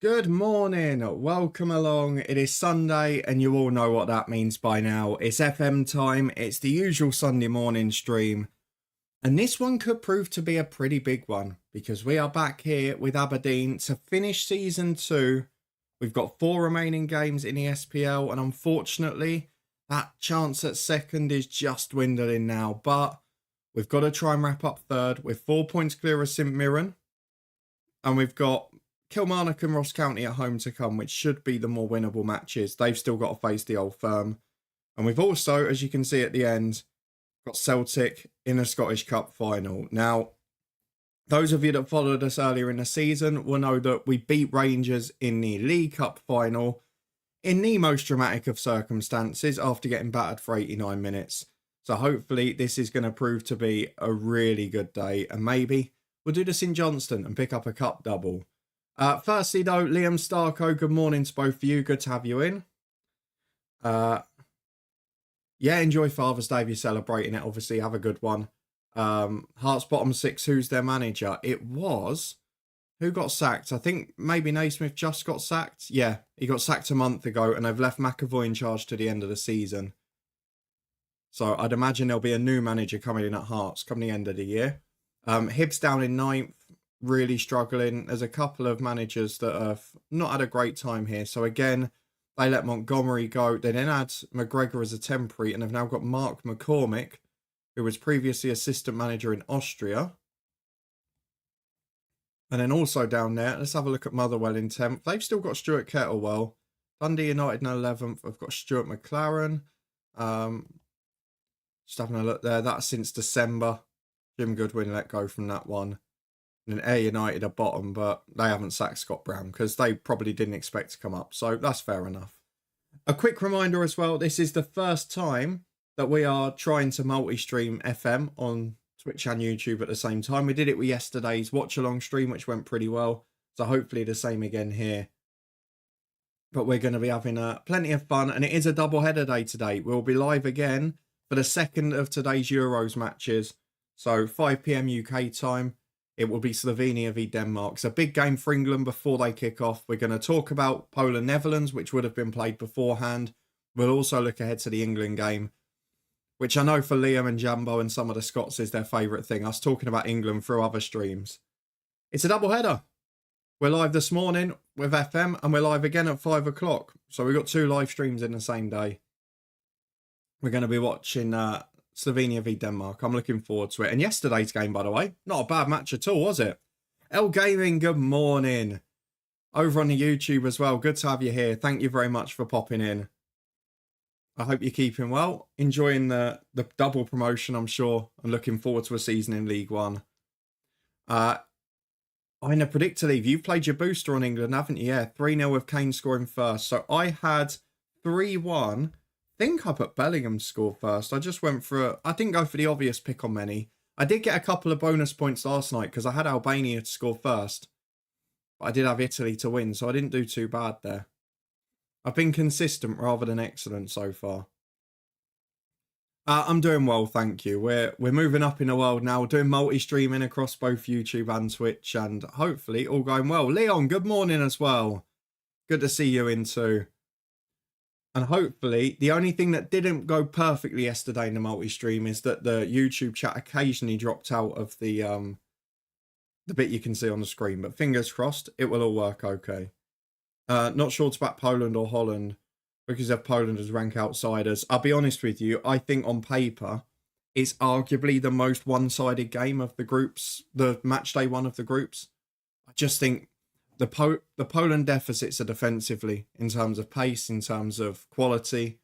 Good morning, welcome along. It is Sunday and you all know what that means by now. It's FM time, it's the usual Sunday morning stream. And this one could prove to be a pretty big one because we are back here with Aberdeen to finish season 2. We've got 4 remaining games in the SPL and unfortunately that chance at second is just dwindling now. But we've got to try and wrap up third with 4 points clear of St Mirren. And we've got Kilmarnock and Ross County at home to come, which should be the more winnable matches. They've still got to face the Old Firm. And we've also, as you can see at the end, got Celtic in a Scottish Cup final. Now, those of you that followed us earlier in the season will know that we beat Rangers in the League Cup final in the most dramatic of circumstances after getting battered for 89 minutes. So hopefully this is going to prove to be a really good day. And maybe we'll do this in Johnston and pick up a cup double. Firstly, though, Liam Starko, good morning to both of you. Good to have you in. Yeah, enjoy Father's Day if you're celebrating it. Obviously, have a good one. Hearts bottom 6, who's their manager? It was... Who got sacked? I think maybe Naismith just got sacked. Yeah, he got sacked a month ago, and they've left McAvoy in charge to the end of the season. So I'd imagine there'll be a new manager coming in at Hearts come the end of the year. Hibs down in 9th. Really struggling. There's a couple of managers that have not had a great time here. So again, they let Montgomery go. They then had McGregor as a temporary and have now got Mark McCormick, who was previously assistant manager in Austria. And then also down there, let's have a look at Motherwell in 10th. They've still got Stuart Kettlewell. Dundee United in 11th. I've got Stuart McLaren. Just having a look there. That's since December. Jim Goodwin let go from that one. And Ayr United are bottom, but they haven't sacked Scott Brown because they probably didn't expect to come up. So that's fair enough. A quick reminder as well, this is the first time that we are trying to multi-stream FM on Twitch and YouTube at the same time. We did it with yesterday's watch-along stream, which went pretty well. So hopefully the same again here. But we're going to be having plenty of fun. And it is a double-header day today. We'll be live again for the second of today's Euros matches. So 5 PM UK time. It will be Slovenia v Denmark. It's a big game for England before they kick off. We're going to talk about Poland-Netherlands, which would have been played beforehand. We'll also look ahead to the England game, which I know for Liam and Jambo and some of the Scots is their favourite thing, us talking about England through other streams. It's a double header. We're live this morning with FM and we're live again at 5 o'clock. So we've got 2 live streams in the same day. We're going to be watching... Slovenia v Denmark. I'm looking forward to it. And yesterday's game, by the way, not a bad match at all, was it? L Gaming, good morning. Over on the YouTube as well. Good to have you here. Thank you very much for popping in. I hope you're keeping well. Enjoying the double promotion, I'm sure. I'm looking forward to a season in League One. I know Predictor League. You've played your booster on England, haven't you? Yeah, 3-0 with Kane scoring first. So I had 3-1. I think I put Bellingham to score first. I just went for I didn't go for the obvious pick on many. I did get a couple of bonus points last night because I had Albania to score first. But I did have Italy to win, so I didn't do too bad there. I've been consistent rather than excellent so far. I'm doing well, thank you. We're moving up in the world now. We're doing multi-streaming across both YouTube and Twitch, and hopefully all going well. Leon, good morning as well. Good to see you in too. And hopefully, the only thing that didn't go perfectly yesterday in the multi-stream is that the YouTube chat occasionally dropped out of the bit you can see on the screen. But fingers crossed, it will all work okay. Not sure to back Poland or Holland because of Poland as rank outsiders. I'll be honest with you, I think on paper, it's arguably the most one-sided game of the groups, the match day one of the groups. I just think... The Poland deficits are defensively in terms of pace, in terms of quality.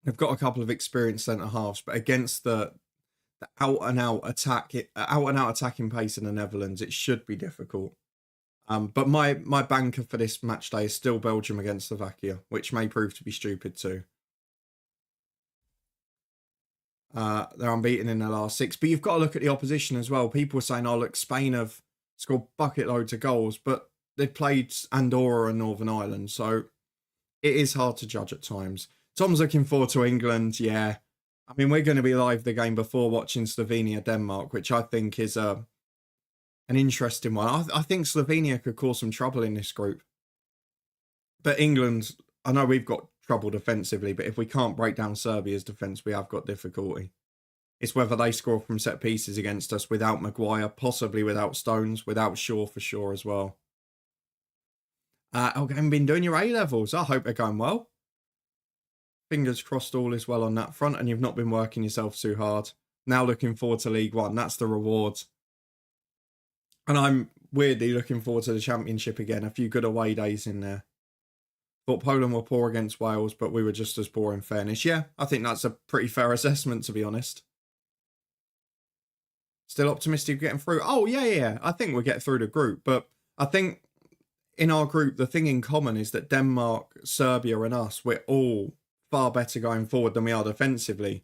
They've got a couple of experienced centre halves, but against the out and out attacking pace in the Netherlands, it should be difficult. But my banker for this match day is still Belgium against Slovakia, which may prove to be stupid too. They're unbeaten in their last 6, but you've got to look at the opposition as well. People are saying, "Oh, look, Spain have scored bucket loads of goals," but they've played Andorra and Northern Ireland, so it is hard to judge at times. Tom's looking forward to England, yeah. I mean, we're going to be live the game before watching Slovenia-Denmark, which I think is a an interesting one. I think Slovenia could cause some trouble in this group. But England, I know we've got trouble defensively, but if we can't break down Serbia's defence, we have got difficulty. It's whether they score from set pieces against us without Maguire, possibly without Stones, without Shaw for sure as well. I've been doing your A-levels. I hope they're going well. Fingers crossed all is well on that front and you've not been working yourself too hard. Now looking forward to League One. That's the reward. And I'm weirdly looking forward to the Championship again. A few good away days in there. Thought Poland were poor against Wales, but we were just as poor in fairness. Yeah, I think that's a pretty fair assessment, to be honest. Still optimistic of getting through? Oh, yeah. I think we'll get through the group. But I think in our group, the thing in common is that Denmark, Serbia and us, we're all far better going forward than we are defensively.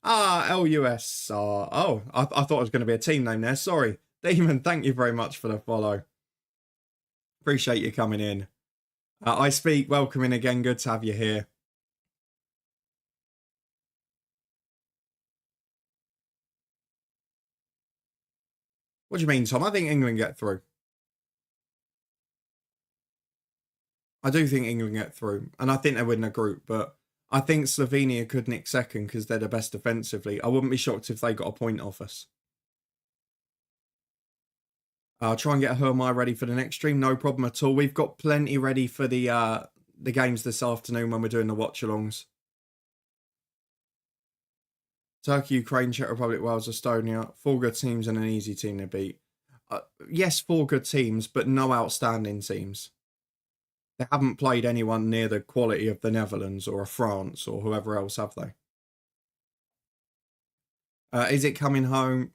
LUSR. Oh, I thought it was going to be a team name there. Sorry. Demon, thank you very much for the follow. Appreciate you coming in. I speak, welcome in again. Good to have you here. What do you mean, Tom? I think England get through. I do think England get through. And I think they win the group. But I think Slovenia could nick second because they're the best defensively. I wouldn't be shocked if they got a point off us. I'll try and get Hermai ready for the next stream. No problem at all. We've got plenty ready for the games this afternoon when we're doing the watch-alongs. Turkey, Ukraine, Czech Republic, Wales, Estonia. 4 good teams and an easy team to beat. Yes, 4 good teams, but no outstanding teams. They haven't played anyone near the quality of the Netherlands or a France or whoever else, have they? Is it coming home?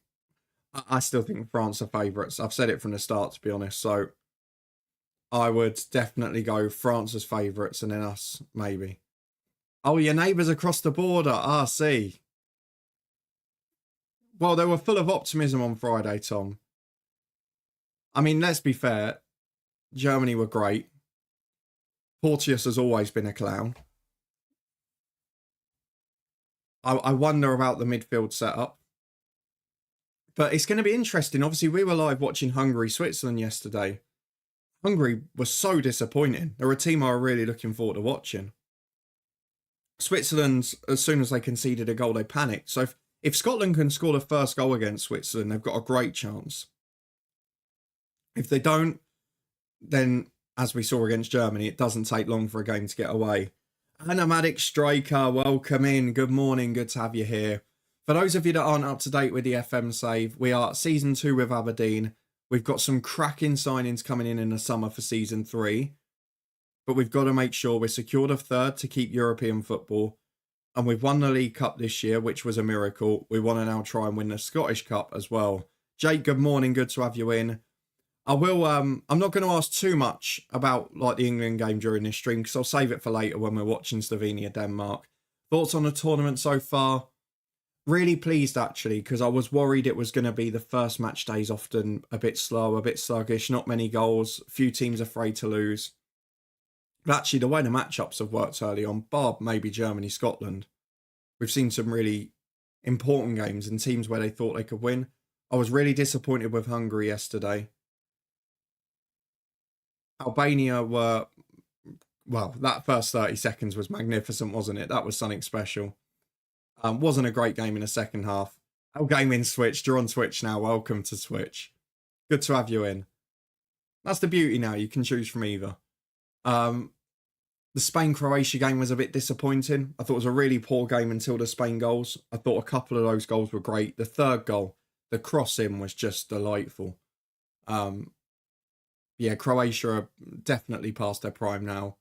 I still think France are favourites. I've said it from the start, to be honest. So I would definitely go France as favourites and then us, maybe. Oh, your neighbours across the border. See. Well, they were full of optimism on Friday, Tom. I mean, let's be fair. Germany were great. Porteous has always been a clown. I wonder about the midfield setup. But it's going to be interesting. Obviously, we were live watching Hungary-Switzerland yesterday. Hungary was so disappointing. They're a team I were really looking forward to watching. Switzerland, as soon as they conceded a goal, they panicked. So if Scotland can score the first goal against Switzerland, they've got a great chance. If they don't, then as we saw against Germany, it doesn't take long for a game to get away. Animatic Striker, welcome in. Good morning. Good to have you here. For those of you that aren't up to date with the FM save, we are Season 2 with Aberdeen. We've got some cracking signings coming in the summer for Season 3. But we've got to make sure we're secured a third to keep European football. And we've won the League Cup this year, which was a miracle. We want to now try and win the Scottish Cup as well. Jake, good morning. Good to have you in. I'm not going to ask too much about like the England game during this stream because I'll save it for later when we're watching Slovenia, Denmark. Thoughts on the tournament so far? Really pleased, actually, because I was worried it was going to be the first match days often a bit slow, a bit sluggish, not many goals, few teams afraid to lose. But actually, the way the matchups have worked early on, bar maybe Germany, Scotland, we've seen some really important games and teams where they thought they could win. I was really disappointed with Hungary yesterday. Albania were, well, that first 30 seconds was magnificent, wasn't it? That was something special. Wasn't a great game in the second half. Our game in Switch. You're on Switch now. Welcome to Switch. Good to have you in. That's the beauty now. You can choose from either. The Spain-Croatia game was a bit disappointing. I thought it was a really poor game until the Spain goals. I thought a couple of those goals were great. The third goal, the cross-in was just delightful. Yeah, Croatia are definitely past their prime now.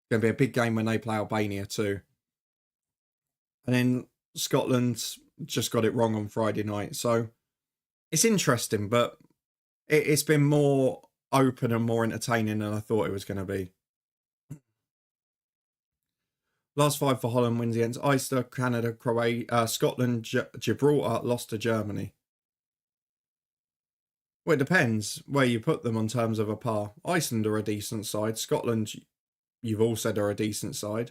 It's going to be a big game when they play Albania too. And then Scotland just got it wrong on Friday night. So it's interesting, but it's been more open and more entertaining than I thought it was going to be. Last 5 for Holland wins against Ulster, Canada, Croatia, Scotland, Gibraltar lost to Germany. Well, it depends where you put them on terms of a par. Iceland are a decent side. Scotland, you've all said, are a decent side.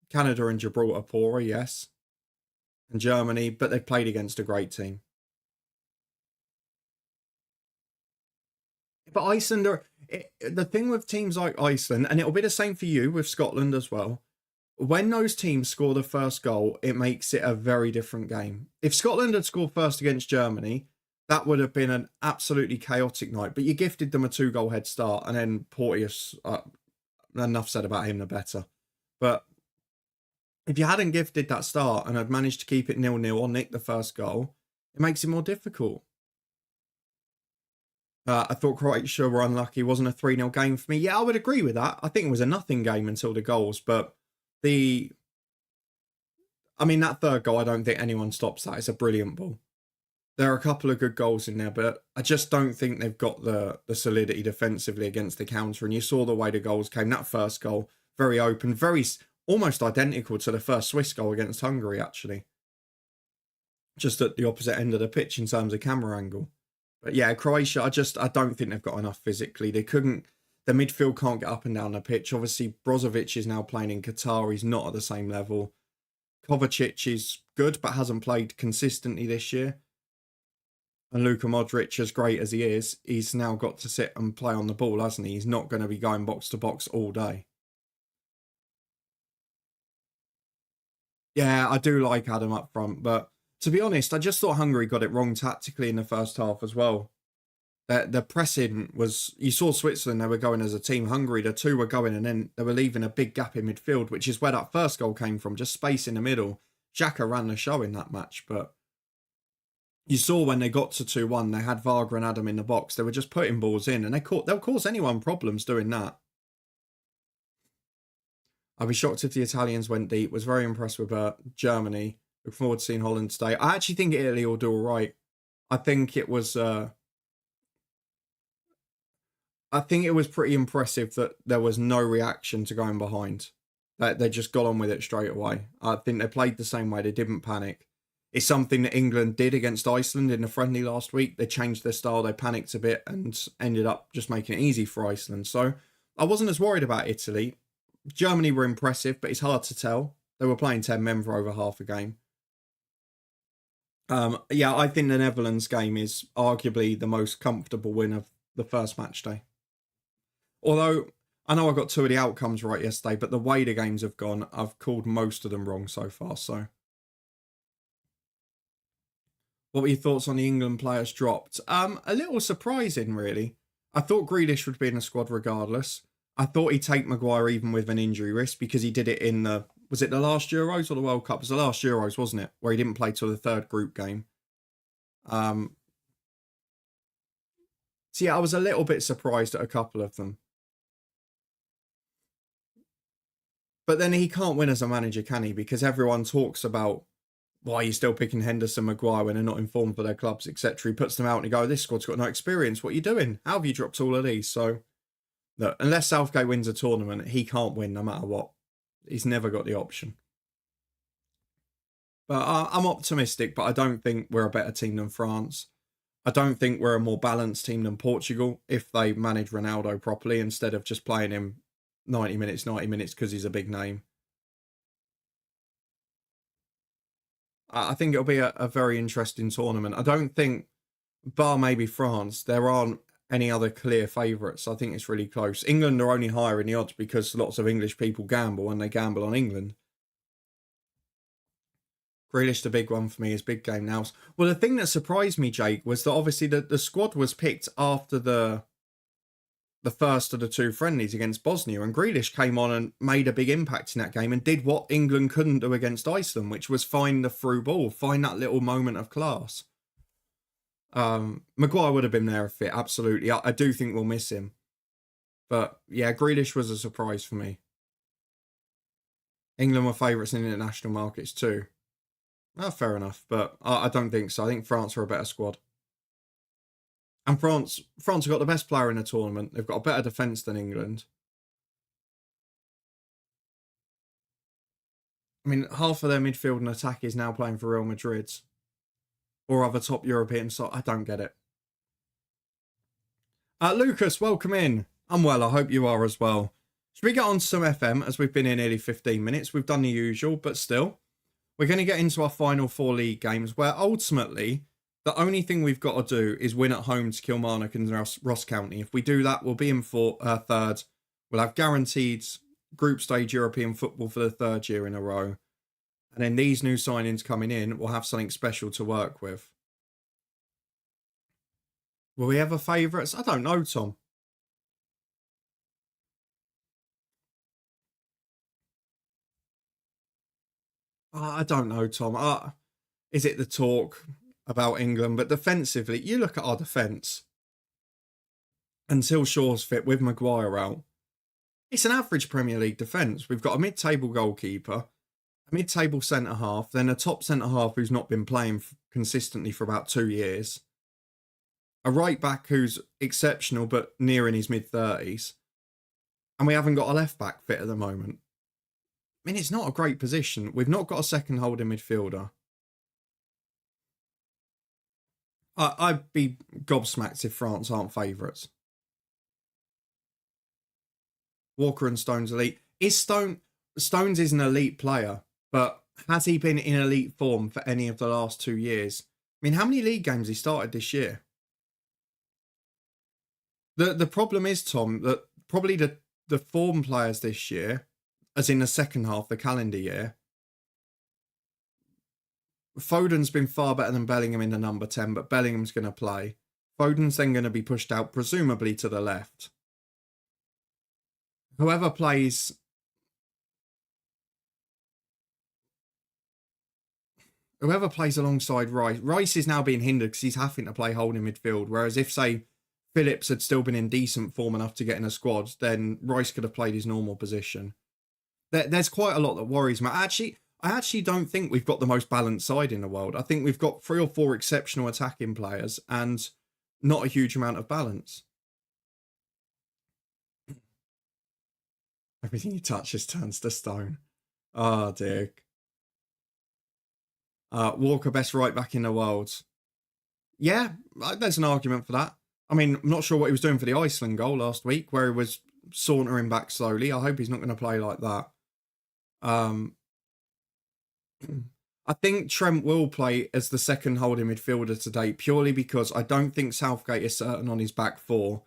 Canada and Gibraltar poorer, yes. And Germany, but they've played against a great team. But Iceland the thing with teams like Iceland, and it'll be the same for you with Scotland as well. When those teams score the first goal, it makes it a very different game. If Scotland had scored first against Germany, that would have been an absolutely chaotic night. But you gifted them a 2-goal head start, and then Porteous, enough said about him, the better. But if you hadn't gifted that start and had managed to keep it 0-0 or nick the first goal, it makes it more difficult. I thought Croatia were unlucky. It wasn't a 3-0 game for me. Yeah, I would agree with that. I think it was a nothing game until the goals. But that third goal, I don't think anyone stops that. It's a brilliant ball. There are a couple of good goals in there, but I just don't think they've got the solidity defensively against the counter. And you saw the way the goals came. That first goal, very open, very almost identical to the first Swiss goal against Hungary, actually. Just at the opposite end of the pitch in terms of camera angle. But yeah, Croatia, I don't think they've got enough physically. The midfield can't get up and down the pitch. Obviously, Brozovic is now playing in Qatar. He's not at the same level. Kovacic is good, but hasn't played consistently this year. And Luka Modric, as great as he is, he's now got to sit and play on the ball, hasn't he? He's not going to be going box to box all day. Yeah, I do like Adam up front, but to be honest, I just thought Hungary got it wrong tactically in the first half as well. The pressing was... You saw Switzerland, they were going as a team. Hungary, the two were going, and then they were leaving a big gap in midfield, which is where that first goal came from, just space in the middle. Xhaka ran the show in that match, but you saw when they got to 2-1, they had Varga and Adam in the box. They were just putting balls in, and they'll cause anyone problems doing that. I'd be shocked if the Italians went deep. Was very impressed with Germany. Look forward to seeing Holland today. I actually think Italy will do all right. I think it was pretty impressive that there was no reaction to going behind. They just got on with it straight away. I think they played the same way. They didn't panic. It's something that England did against Iceland in the friendly last week. They changed their style. They panicked a bit and ended up just making it easy for Iceland. So I wasn't as worried about Italy. Germany were impressive, but it's hard to tell. They were playing 10 men for over half a game. Yeah, I think the Netherlands game is arguably the most comfortable win of the first match day. Although, I know I got two of the outcomes right yesterday, but the way the games have gone, I've called most of them wrong so far, so. What were your thoughts on the England players dropped? A little surprising, really. I thought Grealish would be in the squad regardless. I thought he'd take Maguire even with an injury risk because he did it in was it the last Euros or the World Cup? It was the last Euros, wasn't it? Where he didn't play till the third group game. So yeah, I was a little bit surprised at a couple of them. But then he can't win as a manager, can he? Because everyone talks about why you're still picking Henderson, Maguire when they're not informed for their clubs, etc. He puts them out and he goes, this squad's got no experience. What are you doing? How have you dropped all of these? So look, unless Southgate wins a tournament, he can't win no matter what. He's never got the option. But I'm optimistic, but I don't think we're a better team than France. I don't think we're a more balanced team than Portugal if they manage Ronaldo properly instead of just playing him 90 minutes because he's a big name. I think it'll be a very interesting tournament. I don't think, bar maybe France, there aren't any other clear favourites. I think it's really close. England are only higher in the odds because lots of English people gamble and they gamble on England. Grealish, the big one for me, is big game now. Well, the thing that surprised me, Jake, was that obviously the squad was picked after the first of the two friendlies against Bosnia, and Grealish came on and made a big impact in that game and did what England couldn't do against Iceland, which was find the through ball, find that little moment of class. Maguire would have been there fit, absolutely. I do think we'll miss him. But yeah, Grealish was a surprise for me. England were favourites in international markets too. Fair enough, but I don't think so. I think France are a better squad. And France have got the best player in the tournament. They've got a better defence than England. I mean, half of their midfield and attack is now playing for Real Madrid or other top European side. I don't get it. Lucas, welcome in. I'm well. I hope you are as well. Should we get on to some FM as we've been here nearly 15 minutes? We've done the usual, but still. We're going to get into our final four league games where ultimately The only thing we've got to do is win at home to Kilmarnock and Ross County. If we do that, we'll be in third. We'll have guaranteed group stage European football for the third year in a row. And then these new signings coming in, we'll have something special to work with. Will we have favourites? I don't know, Tom. I don't know, Tom. Is it the talk about England? But defensively, you look at our defence. Until Shaw's fit with Maguire out, it's an average Premier League defence. We've got a mid-table goalkeeper, a mid-table centre-half, then a top centre-half who's not been playing consistently for about 2 years, a right-back who's exceptional but near in his mid-30s, and we haven't got a left-back fit at the moment. I mean, it's not a great position. We've not got a second holding midfielder. I'd be gobsmacked if France aren't favourites. Walker and Stones elite. Stones is an elite player, but has he been in elite form for any of the last 2 years? I mean, how many league games he started this year? The problem is, Tom, that probably the form players this year, as in the second half, the calendar year, Foden's been far better than Bellingham in the number 10, but Bellingham's going to play. Foden's then going to be pushed out, presumably to the left. Whoever plays alongside Rice is now being hindered because he's having to play holding midfield. Whereas if, say, Phillips had still been in decent form enough to get in a squad, then Rice could have played his normal position. There's quite a lot that worries me. I actually don't think we've got the most balanced side in the world. I think we've got 3 or 4 exceptional attacking players and not a huge amount of balance. Everything he touches turns to stone. Oh, dear. Walker, best right back in the world. Yeah, there's an argument for that. I mean, I'm not sure what he was doing for the Iceland goal last week, where he was sauntering back slowly. I hope he's not going to play like that. I think Trent will play as the second holding midfielder today, purely because I don't think Southgate is certain on his back 4.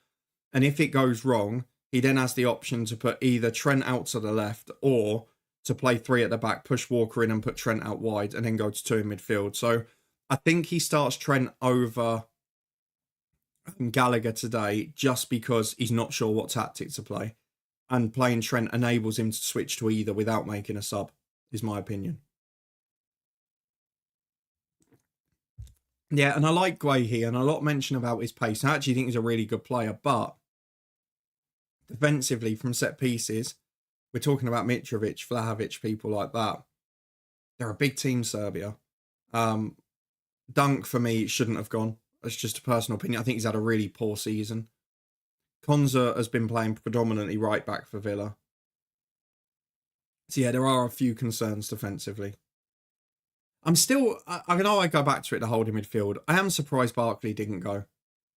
And if it goes wrong, he then has the option to put either Trent out to the left or to play 3 at the back, push Walker in and put Trent out wide and then go to 2 in midfield. So I think he starts Trent over Gallagher today just because he's not sure what tactic to play. And playing Trent enables him to switch to either without making a sub, is my opinion. Yeah, and I like Guehi, and a lot mentioned about his pace. I actually think he's a really good player, but defensively from set pieces, we're talking about Mitrovic, Vlahovic, people like that. They're a big team, Serbia. Dunk, for me, shouldn't have gone. That's just a personal opinion. I think he's had a really poor season. Konza has been playing predominantly right back for Villa. So yeah, there are a few concerns defensively. I know I go back to it, the holding midfield. I am surprised Barkley didn't go.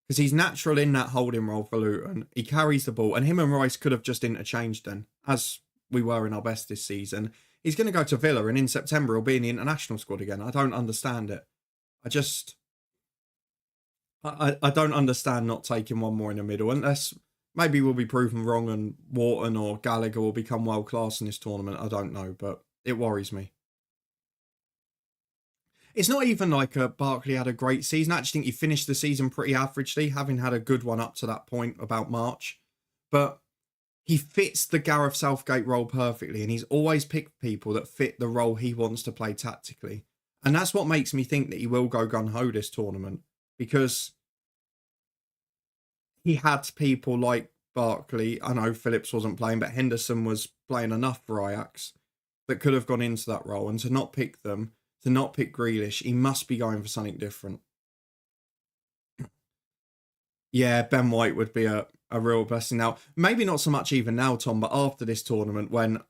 Because he's natural in that holding role for Luton. He carries the ball, and him and Rice could have just interchanged then, as we were in our best this season. He's going to go to Villa, and in September he'll be in the international squad again. I don't understand it. I don't understand not taking one more in the middle, unless maybe we'll be proven wrong and Wharton or Gallagher will become world class in this tournament. I don't know, but it worries me. It's not even like Barkley had a great season. I actually think he finished the season pretty averagely, having had a good one up to that point about March. But he fits the Gareth Southgate role perfectly, and he's always picked people that fit the role he wants to play tactically. And that's what makes me think that he will go gung-ho this tournament, because he had people like Barkley. I know Phillips wasn't playing, but Henderson was playing enough for Ajax that could have gone into that role. And to not pick them, to not pick Grealish, he must be going for something different. Yeah, Ben White would be a real blessing now. Maybe not so much even now, Tom, but after this tournament, when I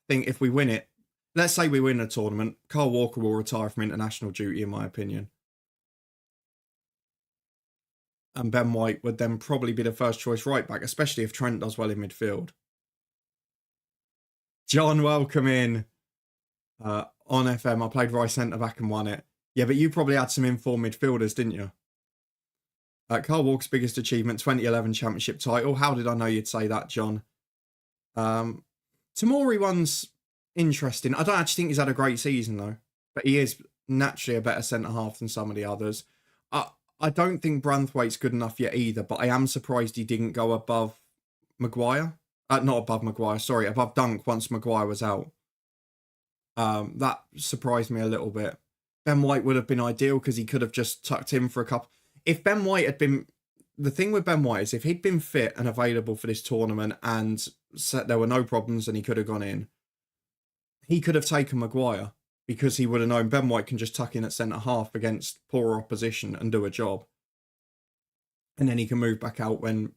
think if we win it, let's say we win a tournament, Kyle Walker will retire from international duty, in my opinion. And Ben White would then probably be the first choice right back, especially if Trent does well in midfield. John, welcome in. On FM, I played right centre back and won it. Yeah, but you probably had some informed midfielders, didn't you? Carl Walker's biggest achievement, 2011 championship title. How did I know you'd say that, John? Tamori one's interesting. I don't actually think he's had a great season, though. But he is naturally a better centre-half than some of the others. I don't think Branthwaite's good enough yet either, but I am surprised he didn't go above Maguire. Not above Maguire, sorry, above Dunk once Maguire was out. That surprised me a little bit. Ben White would have been ideal because he could have just tucked in for a couple. If Ben White had been... The thing with Ben White is if he'd been fit and available for this tournament and there were no problems and he could have gone in, he could have taken Maguire because he would have known Ben White can just tuck in at centre-half against poorer opposition and do a job. And then he can move back out when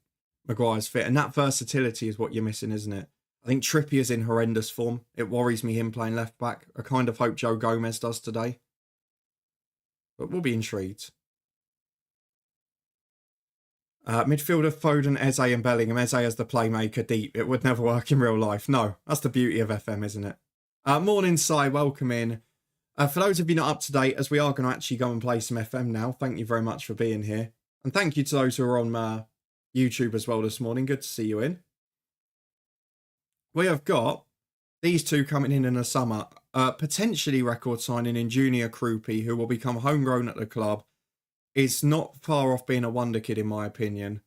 Maguire's fit. And that versatility is what you're missing, isn't it? I think Trippier's in horrendous form. It worries me him playing left-back. I kind of hope Joe Gomez does today. But we'll be intrigued. Midfielder Foden, Eze and Bellingham. Eze as the playmaker deep. It would never work in real life. No, that's the beauty of FM, isn't it? Morning, Si. Welcome in. For those of you not up to date, as we are going to actually go and play some FM now, thank you very much for being here. And thank you to those who are on YouTube as well this morning. Good to see you in. We have got these two coming in the summer. Potentially record signing in Junior Krupi, who will become homegrown at the club. Is not far off being a wonder kid, in my opinion,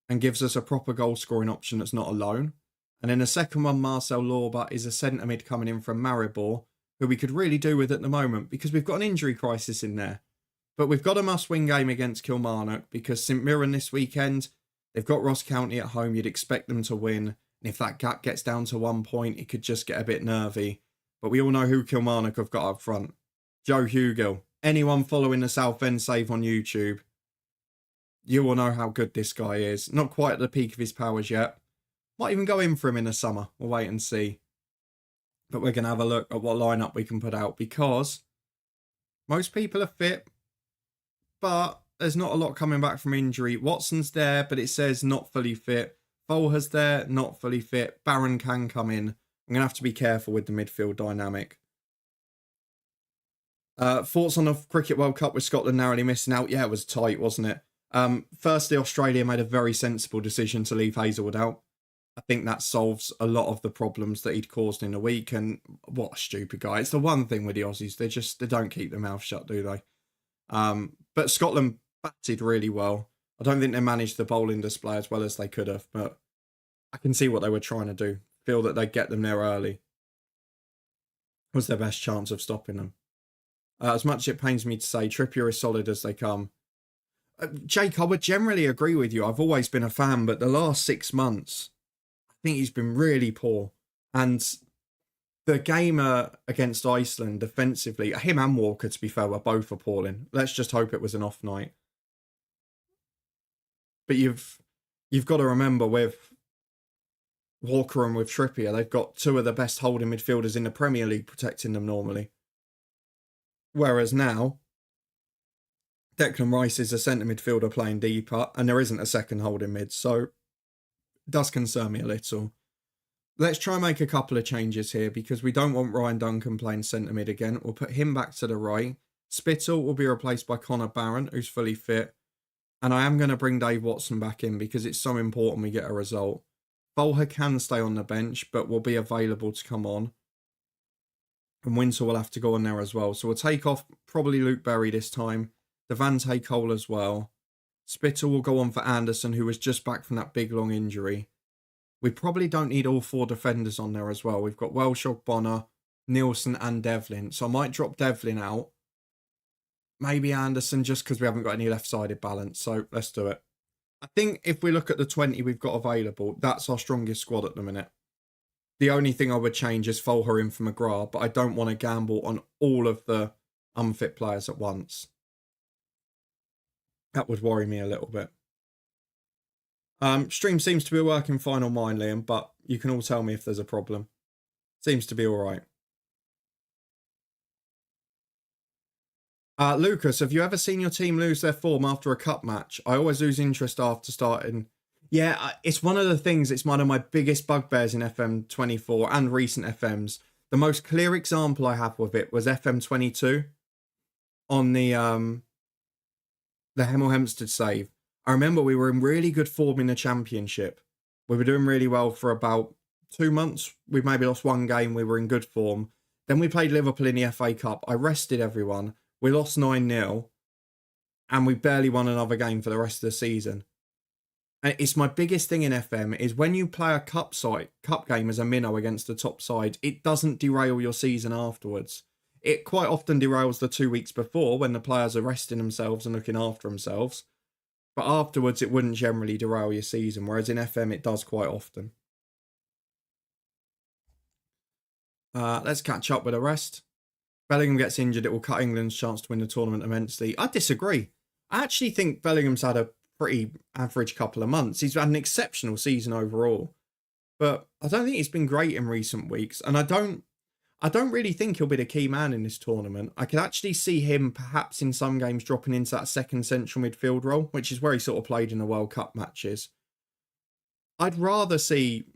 and gives us a proper goal-scoring option that's not a loan. And then the second one, Marcel Lorba, is a centre mid coming in from Maribor, who we could really do with at the moment because we've got an injury crisis in there. But we've got a must-win game against Kilmarnock because St Mirren this weekend, they've got Ross County at home. You'd expect them to win. And if that gap gets down to 1 point, it could just get a bit nervy. But we all know who Kilmarnock have got up front. Joe Hugill. Anyone following the Southend save on YouTube, you will know how good this guy is. Not quite at the peak of his powers yet. Might even go in for him in the summer. We'll wait and see. But we're going to have a look at what lineup we can put out because most people are fit, but there's not a lot coming back from injury. Watson's there, but it says not fully fit. Folher's there, not fully fit. Barron can come in. I'm going to have to be careful with the midfield dynamic. Thoughts on the Cricket World Cup with Scotland narrowly missing out? Yeah, it was tight, wasn't it? Firstly, Australia made a very sensible decision to leave Hazelwood out. I think that solves a lot of the problems that he'd caused in the week. And what a stupid guy. It's the one thing with the Aussies. They don't keep their mouth shut, do they? But Scotland batted really well. I don't think they managed the bowling display as well as they could have, but I can see what they were trying to do. Feel that they'd get them there early. Was their best chance of stopping them. As much as it pains me to say, Trippier is solid as they come. Jake, I would generally agree with you. I've always been a fan, but the last 6 months, I think he's been really poor. And the game against Iceland defensively, him and Walker, to be fair, were both appalling. Let's just hope it was an off night. But you've got to remember with Walker and with Trippier, they've got two of the best holding midfielders in the Premier League protecting them normally. Whereas now, Declan Rice is a centre midfielder playing deeper, and there isn't a second holding mid, so it does concern me a little. Let's try and make a couple of changes here, because we don't want Ryan Duncan playing centre mid again. We'll put him back to the right. Spittle will be replaced by Connor Barron, who's fully fit. And I am going to bring Dave Watson back in, because it's so important we get a result. Folher can stay on the bench, but will be available to come on. And Winter will have to go on there as well. So we'll take off probably Luke Berry this time. Devante Cole as well. Spittle will go on for Anderson, who was just back from that big long injury. We probably don't need all 4 defenders on there as well. We've got Welshog, Bonner, Nielsen and Devlin. So I might drop Devlin out. Maybe Anderson, just because we haven't got any left-sided balance. So let's do it. I think if we look at the 20 we've got available, that's our strongest squad at the minute. The only thing I would change is Folher in for McGrath, but I don't want to gamble on all of the unfit players at once. That would worry me a little bit. Stream seems to be working fine on mine, Liam, but you can all tell me if there's a problem. Seems to be all right. Lucas, have you ever seen your team lose their form after a cup match? I always lose interest after starting. Yeah, it's one of the things, it's one of my biggest bugbears in FM24 and recent FMs. The most clear example I have with it was FM22. on the Hemel Hempstead save. I remember we were in really good form in the championship. We were doing really well for about 2 months. We maybe lost one game. We were in good form. Then we played Liverpool in the FA Cup. I rested everyone. We lost 9-0. And we barely won another game for the rest of the season. And it's my biggest thing in FM is when you play a cup game as a minnow against the top side, it doesn't derail your season afterwards. It quite often derails the 2 weeks before when the players are resting themselves and looking after themselves. But afterwards, it wouldn't generally derail your season, whereas in FM, it does quite often. Let's catch up with the rest. Bellingham gets injured, it will cut England's chance to win the tournament immensely. I disagree. I actually think Bellingham's had a pretty average couple of months. He's had an exceptional season overall. But I don't think he's been great in recent weeks. And I don't really think he'll be the key man in this tournament. I could actually see him perhaps in some games dropping into that second central midfield role, which is where he sort of played in the World Cup matches. I'd rather see,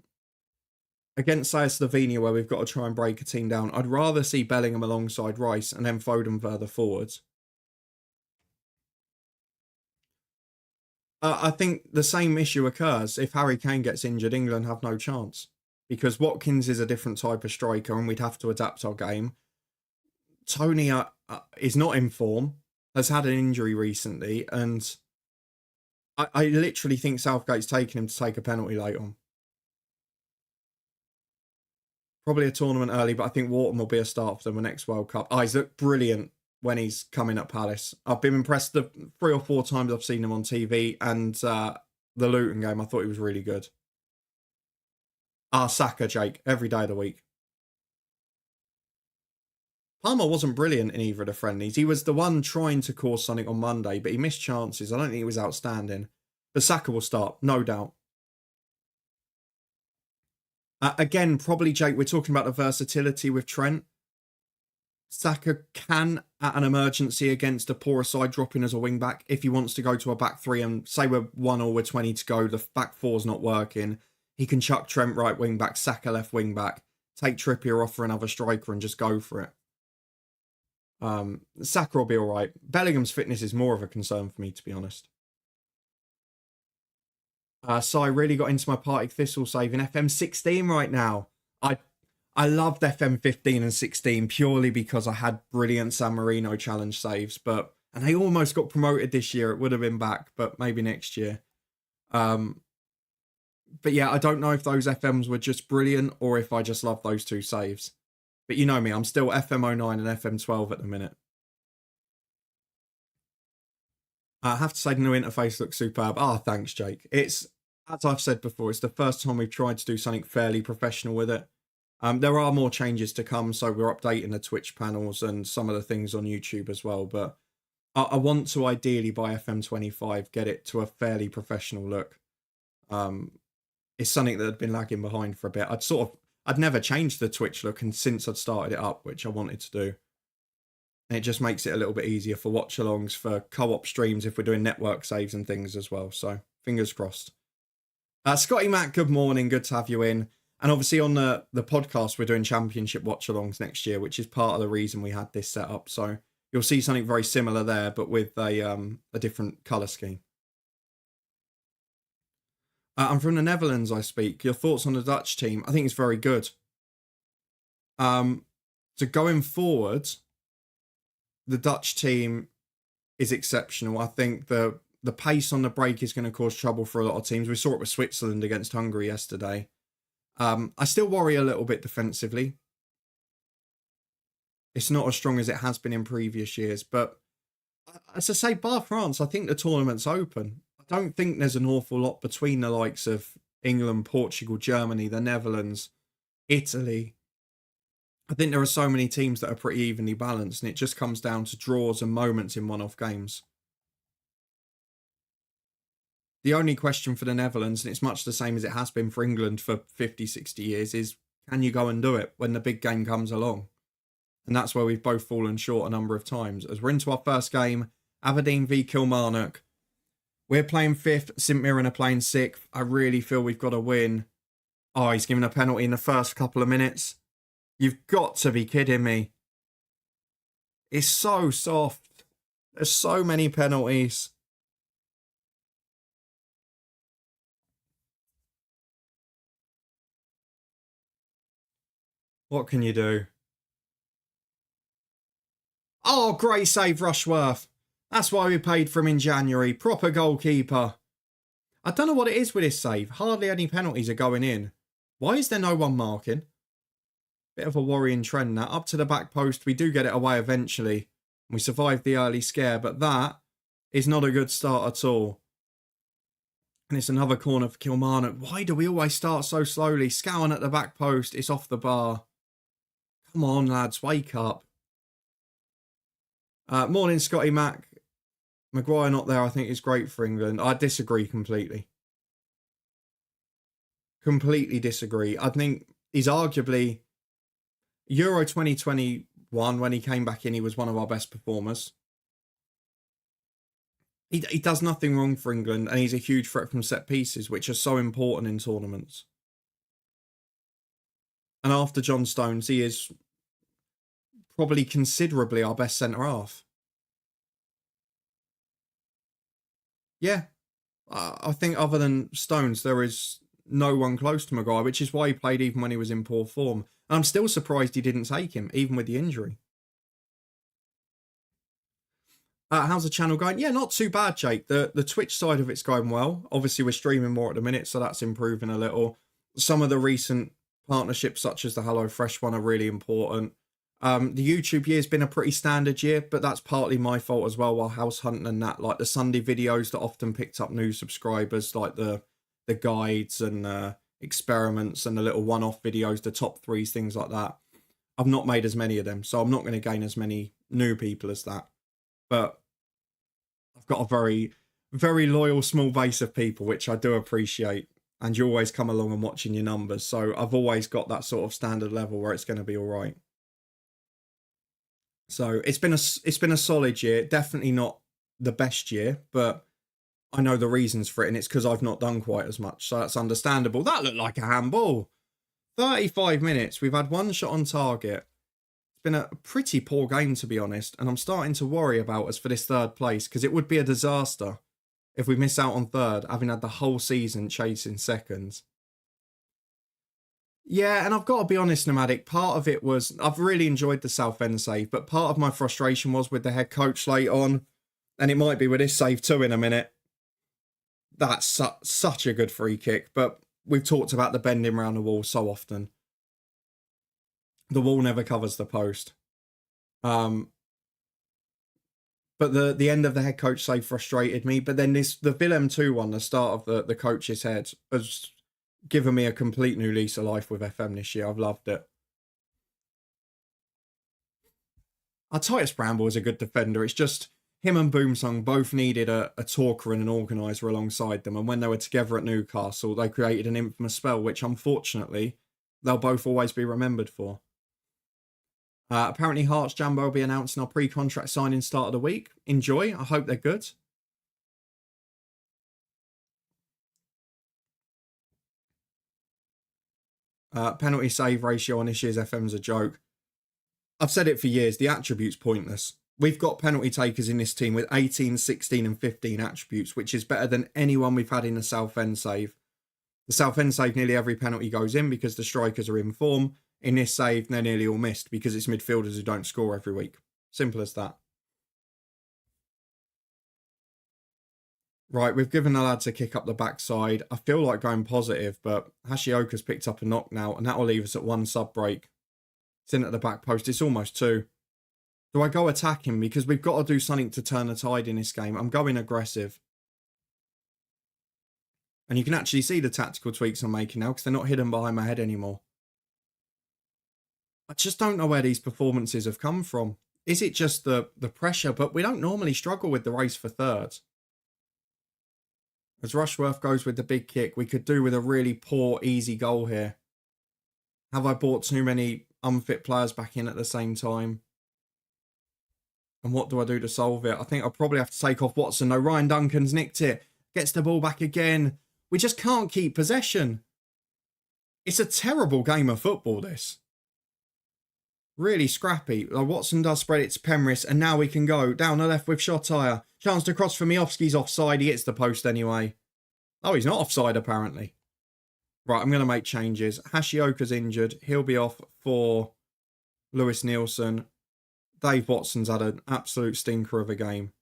against, say, Slovenia, where we've got to try and break a team down, I'd rather see Bellingham alongside Rice and then Foden further forwards. I think the same issue occurs if Harry Kane gets injured. England have no chance because Watkins is a different type of striker and we'd have to adapt our game. Tony is not in form, has had an injury recently, and I literally think Southgate's taking him to take a penalty late on. Probably a tournament early, but I think Wharton will be a start for them the next World Cup. He's looked brilliant when he's coming at Palace. I've been impressed the 3 or 4 times I've seen him on TV, and the Luton game, I thought he was really good. Saka, Jake, every day of the week. Palmer wasn't brilliant in either of the friendlies. He was the one trying to cause something on Monday, but he missed chances. I don't think he was outstanding. But Saka will start, no doubt. Again, probably, Jake, we're talking about the versatility with Trent. Saka can, at an emergency against a poorer side, drop in as a wing-back if he wants to go to a back three and say we're 1 or we're 20 to go, the back four's not working. He can chuck Trent right wing-back, Saka left wing-back, take Trippier off for another striker and just go for it. Saka will be all right. Bellingham's fitness is more of a concern for me, to be honest. So I really got into my Partick Thistle save in FM16 right now. I loved FM15 and 16 purely because I had brilliant San Marino challenge saves, and they almost got promoted this year. It would have been back, but maybe next year. But yeah, I don't know if those FMs were just brilliant or if I just love those 2 saves. But you know me, I'm still FM09 and FM12 at the minute. I have to say the new interface looks superb. Thanks, Jake. It's, as I've said before, it's the first time we've tried to do something fairly professional with it. There are more changes to come, so we're updating the Twitch panels and some of the things on YouTube as well. But I want to ideally, by FM25, get it to a fairly professional look. It's something that had been lagging behind for a bit. I'd never changed the Twitch look, and since I'd started it up, which I wanted to do. And it just makes it a little bit easier for watch-alongs, for co-op streams, if we're doing network saves and things as well. So, fingers crossed. Scotty Mac, good morning. Good to have you in. And obviously on the podcast, we're doing championship watch-alongs next year, which is part of the reason we had this set up. So you'll see something very similar there, but with a different colour scheme. I'm from the Netherlands, I speak. Your thoughts on the Dutch team? I think it's very good. So going forward, the Dutch team is exceptional. I think the pace on the break is going to cause trouble for a lot of teams. We saw it with Switzerland against Hungary yesterday. I still worry a little bit defensively. It's not as strong as it has been in previous years. But as I say, bar France, I think the tournament's open. I don't think there's an awful lot between the likes of England, Portugal, Germany, the Netherlands, Italy. I think there are so many teams that are pretty evenly balanced, and it just comes down to draws and moments in one-off games. The only question for the Netherlands, and it's much the same as it has been for England for 50, 60 years, is can you go and do it when the big game comes along? And that's where we've both fallen short a number of times. As we're into our first game, Aberdeen v Kilmarnock. We're playing 5th, St Mirren are playing 6th. I really feel we've got to win. He's given a penalty in the first couple of minutes. You've got to be kidding me. It's so soft. There's so many penalties. What can you do? Oh, great save, Rushworth. That's why we paid for him in January. Proper goalkeeper. I don't know what it is with this save. Hardly any penalties are going in. Why is there no one marking? Bit of a worrying trend now. Up to the back post, we do get it away eventually. We survived the early scare, but that is not a good start at all. And it's another corner for Kilmarnock. Why do we always start so slowly? Scowen at the back post. It's off the bar. Come on, lads. Wake up. Morning, Scotty Mac. Maguire not there, I think, is great for England. I disagree completely. Completely disagree. I think he's arguably... Euro 2021, when he came back in, he was one of our best performers. He does nothing wrong for England, and he's a huge threat from set pieces, which are so important in tournaments. And after John Stones, he is probably considerably our best centre-half. Yeah, I think other than Stones, there is no one close to Maguire, which is why he played even when he was in poor form. And I'm still surprised he didn't take him, even with the injury. How's the channel going? Yeah, not too bad, Jake. The Twitch side of it's going well. Obviously, we're streaming more at the minute, so that's improving a little. Some of the recent partnerships, such as the HelloFresh one, are really important. The YouTube year's been a pretty standard year, but that's partly my fault as well, while house hunting and that. Like the Sunday videos that often picked up new subscribers, like the guides and experiments and the little one-off videos, the top threes, things like that. I've not made as many of them, so I'm not going to gain as many new people as that. But I've got a very, very loyal small base of people, which I do appreciate. And you always come along and watching your numbers. So I've always got that sort of standard level where it's going to be all right. So it's been a solid year. Definitely not the best year, but I know the reasons for it, and it's because I've not done quite as much. So that's understandable. That looked like a handball. 35 minutes. We've had one shot on target. It's been a pretty poor game, to be honest, and I'm starting to worry about us for this third place, because it would be a disaster if we miss out on third, having had the whole season chasing seconds. Yeah, and I've got to be honest, Nomadic, part of it was, I've really enjoyed the Southend save, but part of my frustration was with the head coach late on, and it might be with this save too in a minute. That's such a good free kick, but we've talked about the bending around the wall so often. The wall never covers the post. But the end of the head coach save frustrated me. But then the Willem 2 one, the start of the coach's head, has given me a complete new lease of life with FM this year. I've loved it. Titus Bramble is a good defender. It's just him and Boomsong both needed a talker and an organiser alongside them. And when they were together at Newcastle, they created an infamous spell, which unfortunately they'll both always be remembered for. Apparently Hearts Jambo will be announcing our pre-contract signing start of the week. Enjoy. I hope they're good. Penalty save ratio on this year's FM's a joke. I've said it for years. The attribute's pointless. We've got penalty takers in this team with 18, 16 and 15 attributes, which is better than anyone we've had in the Southend save. The Southend save, nearly every penalty goes in because the strikers are in form. In this save, they're nearly all missed because it's midfielders who don't score every week. Simple as that. Right, we've given the lads a kick up the backside. I feel like going positive, but Hashioka's picked up a knock now, and that will leave us at one sub break. It's in at the back post. It's almost two. Do I go attack him? Because we've got to do something to turn the tide in this game. I'm going aggressive. And you can actually see the tactical tweaks I'm making now because they're not hidden behind my head anymore. I just don't know where these performances have come from. Is it just the pressure? But we don't normally struggle with the race for third. As Rushworth goes with the big kick, we could do with a really poor, easy goal here. Have I brought too many unfit players back in at the same time? And what do I do to solve it? I think I'll probably have to take off Watson. No, Ryan Duncan's nicked it. Gets the ball back again. We just can't keep possession. It's a terrible game of football, this. Really scrappy. Watson does spread it to Penrith, and now we can go down the left with Shotire. Chance to cross for Miofsky's offside. He hits the post anyway. Oh, he's not offside apparently. Right, I'm going to make changes. Hashioka's injured. He'll be off for Lewis Nielsen. Dave Watson's had an absolute stinker of a game.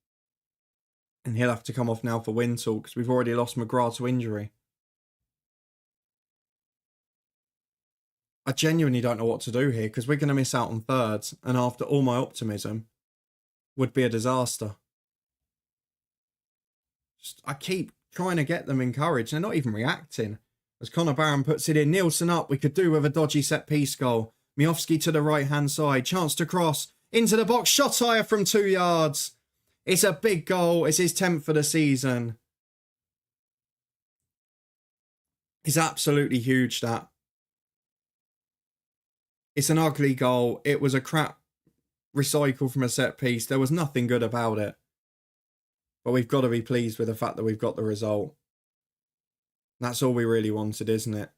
And he'll have to come off now for Wintle because we've already lost McGrath to injury. I genuinely don't know what to do here because we're going to miss out on thirds. And after all my optimism, would be a disaster. I keep trying to get them encouraged. They're not even reacting. As Connor Barron puts it in, Nielsen up. We could do with a dodgy set-piece goal. Miofsky to the right-hand side. Chance to cross. Into the box. Shotire from 2 yards. It's a big goal. It's his 10th for the season. It's absolutely huge, that. It's an ugly goal. It was a crap recycle from a set-piece. There was nothing good about it. But we've got to be pleased with the fact that we've got the result. That's all we really wanted, isn't it?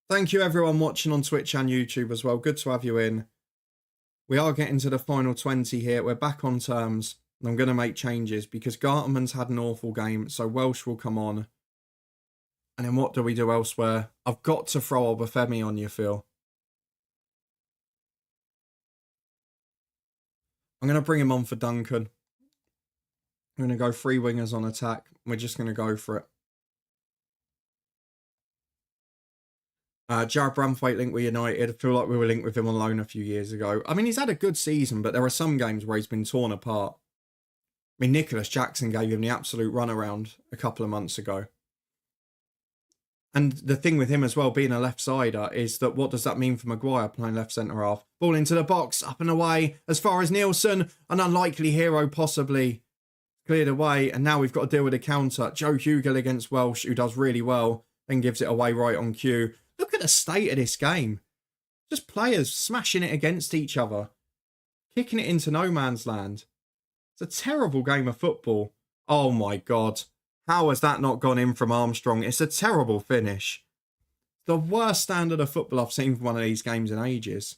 Thank you everyone watching on Twitch and YouTube as well. Good to have you in. We are getting to the final 20 here. We're back on terms. And I'm going to make changes because Gartenman's had an awful game. So Welsh will come on. And then what do we do elsewhere? I've got to throw Obafemi on you, Phil. I'm going to bring him on for Duncan. I'm going to go 3 wingers on attack. We're just going to go for it. Jared Braithwaite linked with United. I feel like we were linked with him on loan a few years ago. I mean, he's had a good season, but there are some games where he's been torn apart. I mean, Nicholas Jackson gave him the absolute runaround a couple of months ago. And the thing with him as well, being a left-sider, is that what does that mean for Maguire playing left centre-half? Ball into the box, up and away, as far as Nielsen. An unlikely hero, possibly. Cleared away, and now we've got to deal with a counter. Joe Hugill against Welsh, who does really well, then gives it away right on cue. Look at the state of this game. Just players smashing it against each other. Kicking it into no man's land. It's a terrible game of football. Oh my God. How has that not gone in from Armstrong? It's a terrible finish. The worst standard of football I've seen from one of these games in ages.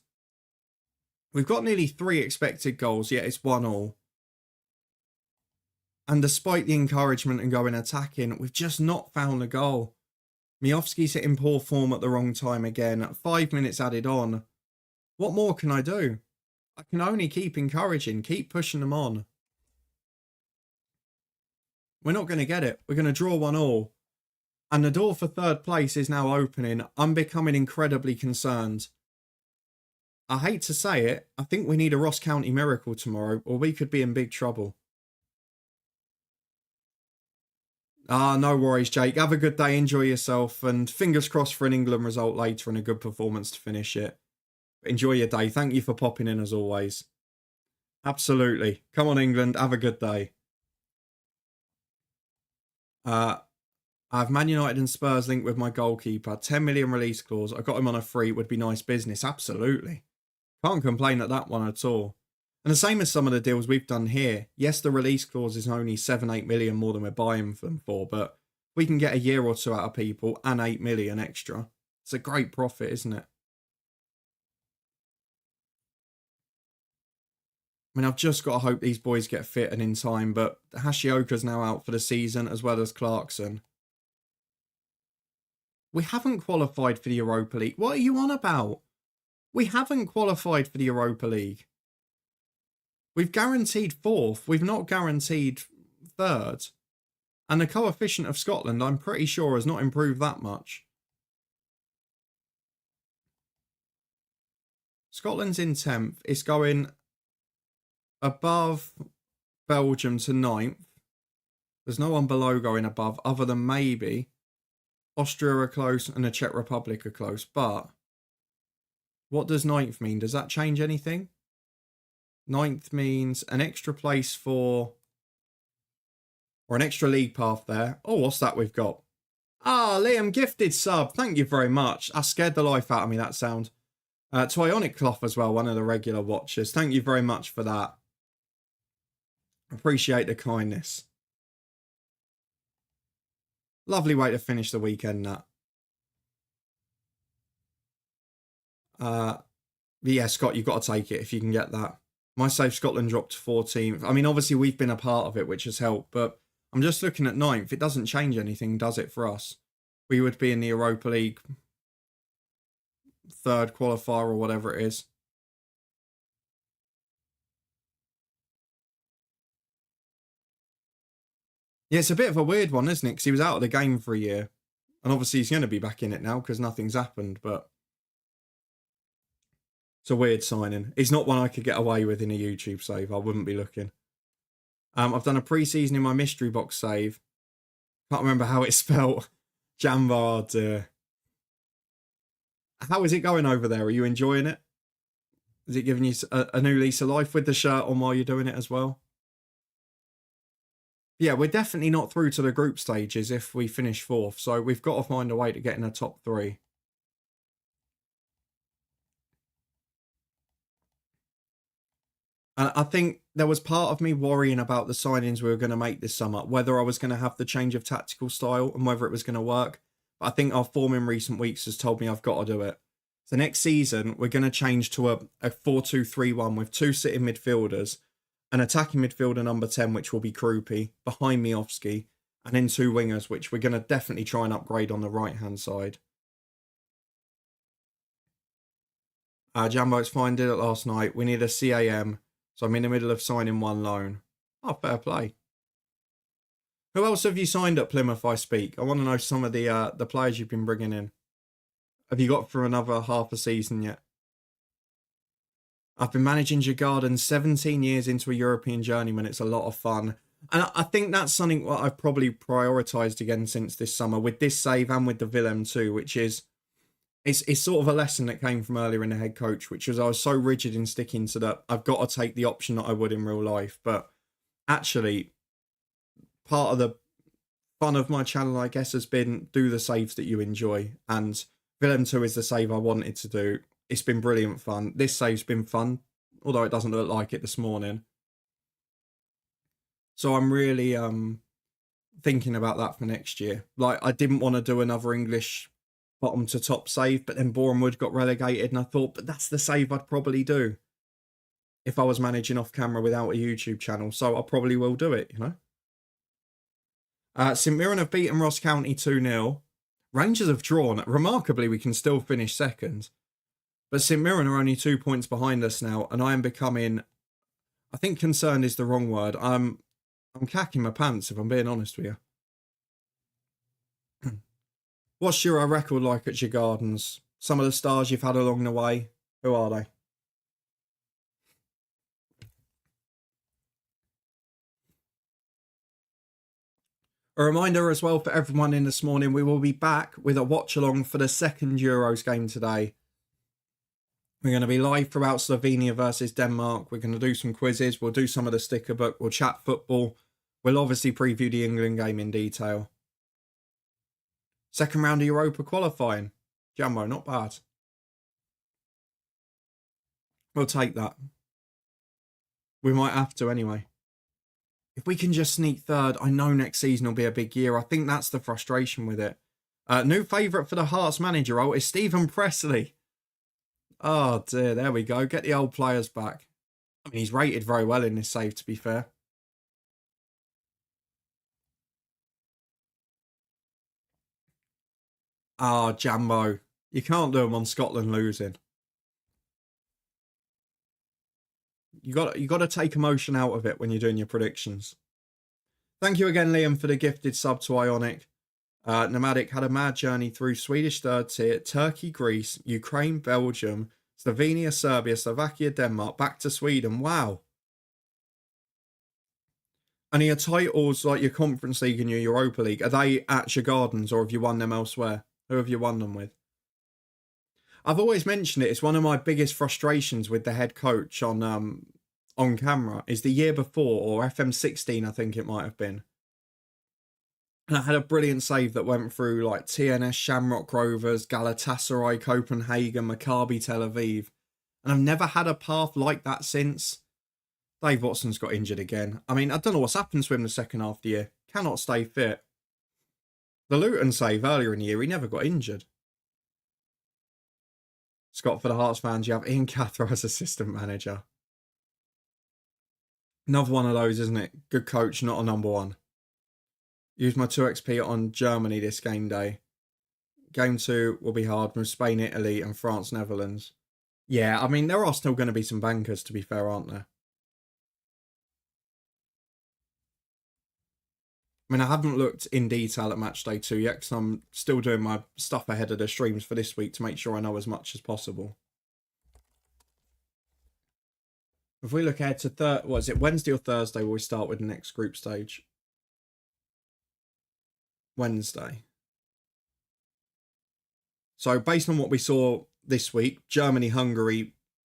We've got nearly 3 expected goals, yet it's 1-1. And despite the encouragement and going attacking, we've just not found a goal. Miofsky's hitting poor form at the wrong time again. 5 minutes added on. What more can I do? I can only keep encouraging, keep pushing them on. We're not going to get it. We're going to draw 1-1. And the door for third place is now opening. I'm becoming incredibly concerned. I hate to say it. I think we need a Ross County miracle tomorrow, or we could be in big trouble. No worries, Jake. Have a good day. Enjoy yourself. And fingers crossed for an England result later and a good performance to finish it. Enjoy your day. Thank you for popping in as always. Absolutely. Come on, England. Have a good day. I have Man United and Spurs linked with my goalkeeper. 10 million release clause. I got him on a free. Would be nice business. Absolutely. Can't complain at that one at all. And the same as some of the deals we've done here. Yes, the release clause is only 7-8 million more than we're buying them for, but we can get a year or two out of people and 8 million extra. It's a great profit, isn't it? I mean, I've just got to hope these boys get fit and in time, but Hashioka's now out for the season as well as Clarkson. We haven't qualified for the Europa League. What are you on about? We haven't qualified for the Europa League. We've guaranteed 4th. We've not guaranteed 3rd. And the coefficient of Scotland, I'm pretty sure, has not improved that much. Scotland's in 10th. It's going above Belgium to 9th. There's no one below going above, other than maybe Austria are close and the Czech Republic are close. But what does 9th mean? Does that change anything? 9th means an extra place for, or an extra league path there. Oh, what's that we've got? Liam, gifted sub. Thank you very much. That scared the life out of me, that sound. To Ionic Cloth as well, one of the regular watchers. Thank you very much for that. Appreciate the kindness. Lovely way to finish the weekend, that. But yeah, Scott, you've got to take it if you can get that. My save Scotland dropped to 14th. I mean, obviously we've been a part of it, which has helped, but I'm just looking at 9th. It doesn't change anything, does it, for us? We would be in the Europa League third qualifier or whatever it is. Yeah, it's a bit of a weird one, isn't it? Because he was out of the game for a year. And obviously he's going to be back in it now because nothing's happened, but it's a weird signing. He's not one I could get away with in a YouTube save. I wouldn't be looking. I've done a pre-season in my mystery box save. Can't remember how it's spelled. Jambard. How is it going over there? Are you enjoying it? Is it giving you a new lease of life with the shirt on while you're doing it as well? Yeah, we're definitely not through to the group stages if we finish 4th. So we've got to find a way to get in the top 3. I think there was part of me worrying about the signings we were going to make this summer, whether I was going to have the change of tactical style and whether it was going to work. But I think our form in recent weeks has told me I've got to do it. So next season, we're going to change to a 4-2-3-1 with 2 sitting midfielders, an attacking midfielder number 10, which will be Krupi, behind Miofsky, and then 2 wingers, which we're going to definitely try and upgrade on the right-hand side. Jambo's fine, did it last night. We need a CAM. So I'm in the middle of signing 1 loan. Oh, fair play. Who else have you signed at Plymouth, I speak? I want to know some of the players you've been bringing in. Have you got for another half a season yet? I've been managing Djurgården 17 years into a European journeyman. It's a lot of fun. And I think that's something what I've probably prioritised again since this summer with this save and with the Willem too, which is it's sort of a lesson that came from earlier in the head coach, which was I was so rigid in sticking to that I've got to take the option that I would in real life. But actually, part of the fun of my channel, I guess, has been do the saves that you enjoy. And Willem 2 is the save I wanted to do. It's been brilliant fun. This save's been fun, although it doesn't look like it this morning. So I'm really thinking about that for next year. Like, I didn't want to do another English bottom to top save, but then Bournemouth got relegated, and I thought, but that's the save I'd probably do if I was managing off camera without a YouTube channel. So I probably will do it, you know. St Mirren have beaten Ross County 2-0. Rangers have drawn. Remarkably, we can still finish second. But St Mirren are only 2 points behind us now, and I am becoming, I think concerned is the wrong word. I'm cacking my pants, if I'm being honest with you. What's your record like at your gardens? Some of the stars you've had along the way, who are they? A reminder as well for everyone in this morning, we will be back with a watch along for the second Euros game today. We're going to be live throughout Slovenia versus Denmark. We're going to do some quizzes. We'll do some of the sticker book. We'll chat football. We'll obviously preview the England game in detail. Second round of Europa qualifying. Jumbo, not bad. We'll take that. We might have to anyway. If we can just sneak third, I know next season will be a big year. I think that's the frustration with it. New favourite for the Hearts manager role is Stephen Presley. Oh dear, there we go. Get the old players back. I mean, he's rated very well in this save, to be fair. Ah, Jambo. You can't do them on Scotland losing. You got to take emotion out of it when you're doing your predictions. Thank you again, Liam, for the gifted sub to Ionic. Nomadic had a mad journey through Swedish third tier, Turkey, Greece, Ukraine, Belgium, Slovenia, Serbia, Slovakia, Denmark, back to Sweden. Wow. And your titles, like your Conference League and your Europa League, are they at your gardens or have you won them elsewhere? Who have you won them with? I've always mentioned it. It's one of my biggest frustrations with the head coach on camera is the year before, or FM16, I think it might have been. And I had a brilliant save that went through like TNS, Shamrock Rovers, Galatasaray, Copenhagen, Maccabi Tel Aviv. And I've never had a path like that since. Dave Watson's got injured again. I mean, I don't know what's happened to him the second half of the year. Cannot stay fit. The Luton save earlier in the year, he never got injured. Scott, for the Hearts fans, you have Ian Cathro as assistant manager. Another one of those, isn't it? Good coach, not a number one. Use my 2xp on Germany this game day. Game 2 will be hard from Spain, Italy, and France, Netherlands. Yeah, I mean, there are still going to be some bankers, to be fair, aren't there? I mean, I haven't looked in detail at match day 2 yet because I'm still doing my stuff ahead of the streams for this week to make sure I know as much as possible. If we look ahead to what is it, Wednesday or Thursday, will we start with the next group stage? Wednesday. So based on what we saw this week, Germany-Hungary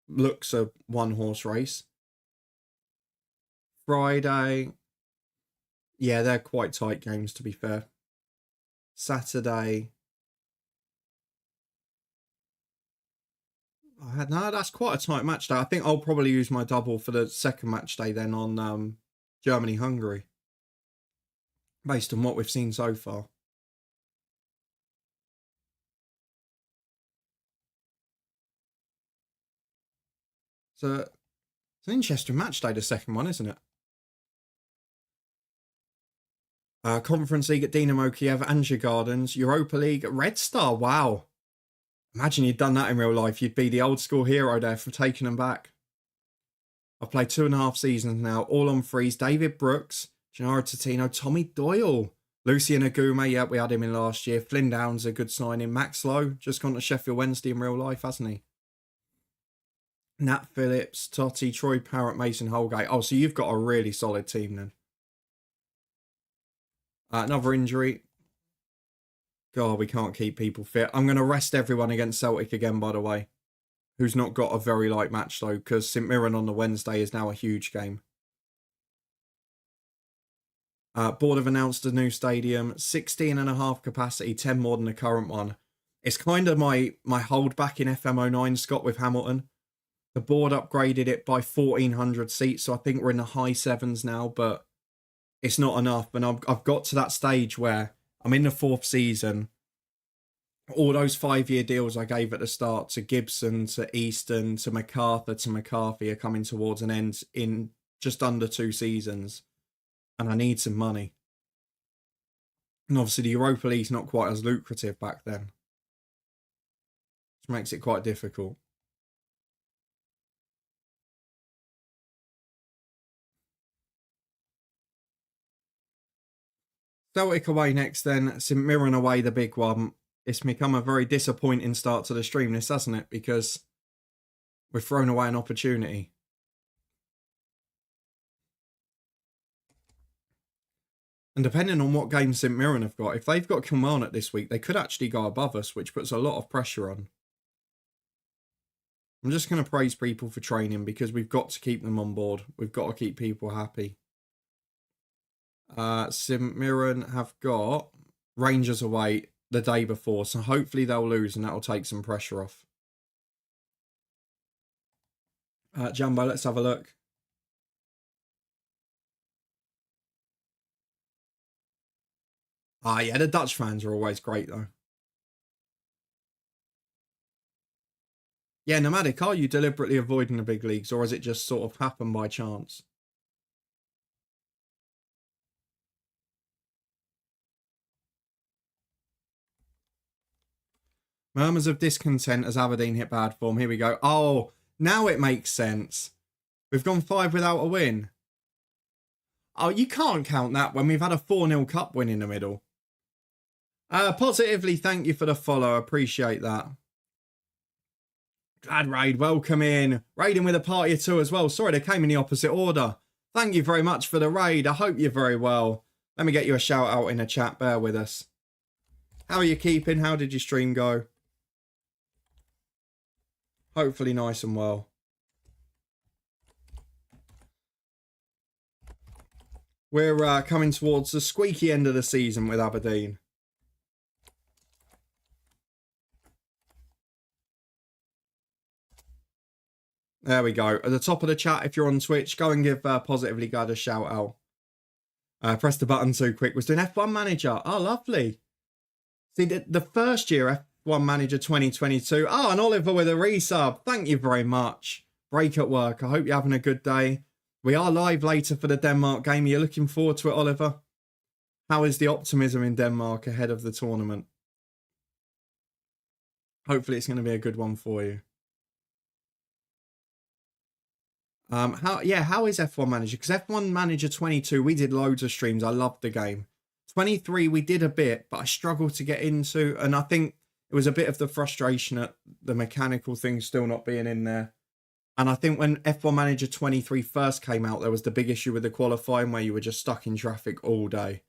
looks a one-horse race. Friday, yeah, they're quite tight games, to be fair. Saturday, no, that's quite a tight match day. I think I'll probably use my double for the second match day then on Germany-Hungary, based on what we've seen so far. So it's an interesting match day, the second one, isn't it? Conference League at Dinamo Kiev, Angers Gardens. Europa League at Red Star. Wow. Imagine you'd done that in real life. You'd be the old school hero there for taking them back. I've played 2.5 seasons now, all on freeze. David Brooks, Gennaro Totino, Tommy Doyle, Lucien Agume. Yeah, we had him in last year. Flynn Downs, a good signing. Max Lowe, just gone to Sheffield Wednesday in real life, hasn't he? Nat Phillips, Totti, Troy Parrott, Mason Holgate. Oh, so you've got a really solid team then. Another injury. God, we can't keep people fit. I'm going to rest everyone against Celtic again, by the way. Who's not got a very light match, though, because St Mirren on the Wednesday is now a huge game. Board have announced a new stadium. 16.5 capacity, 10 more than the current one. It's kind of my hold back in FM09, Scott, with Hamilton. The board upgraded it by 1,400 seats, so I think we're in the high 7s now, but it's not enough. And I've got to that stage where I'm in the 4th season. All those 5-year deals I gave at the start to Gibson, to Easton, to MacArthur, to McCarthy are coming towards an end in just under 2 seasons. And I need some money. And obviously the Europa League's not quite as lucrative back then, which makes it quite difficult. Celtic away next then, St Mirren away, the big one. It's become a very disappointing start to the stream, this, hasn't it? Because we've thrown away an opportunity. And depending on what game St Mirren have got, if they've got Kilmarnock this week, they could actually go above us, which puts a lot of pressure on. I'm just going to praise people for training because we've got to keep them on board. We've got to keep people happy. St Mirren have got Rangers away the day before, so hopefully they'll lose and that'll take some pressure off. Jumbo, let's have a look. Yeah, the Dutch fans are always great though. Yeah, Nomadic, are you deliberately avoiding the big leagues, or has it just sort of happened by chance? Murmurs of discontent as Aberdeen hit bad form. Here we go. Oh, now it makes sense. We've gone 5 without a win. Oh, you can't count that when we've had a 4-0 cup win in the middle. Positively, thank you for the follow. Appreciate that. Glad Raid, welcome in. Raiding with a party or two as well. Sorry, they came in the opposite order. Thank you very much for the raid. I hope you're very well. Let me get you a shout out in the chat. Bear with us. How are you keeping? How did your stream go? Hopefully nice and well. We're coming towards the squeaky end of the season with Aberdeen. There we go. At the top of the chat, if you're on Twitch, go and give Positively Glad a shout out. Press the button too quick. Was doing F1 Manager. Oh, lovely. See, the first year F1 Manager 2022. Oh, and Oliver with a resub. Thank you very much. Break at work. I hope you're having a good day. We are live later for the Denmark game. You're looking forward to it, Oliver? How is the optimism in Denmark ahead of the tournament? Hopefully it's going to be a good one for you. How is F1 Manager? Because F1 Manager 22, we did loads of streams. I loved the game. 23, we did a bit, but I struggled to get into. And I think it was a bit of the frustration at the mechanical thing still not being in there. And I think when F1 Manager 23 first came out, there was the big issue with the qualifying where you were just stuck in traffic all day.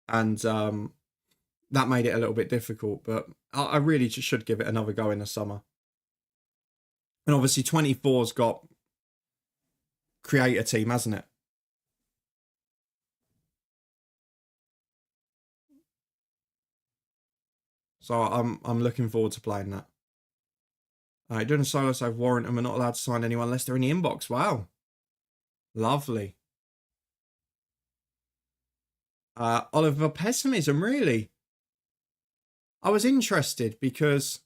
And that made it a little bit difficult. But I really should give it another go in the summer. And obviously 24's got creator team, hasn't it? So I'm looking forward to playing that. Doing a solo save warrant and we're not allowed to sign anyone unless they're in the inbox. Wow. Lovely. Oliver, pessimism, really? I was interested because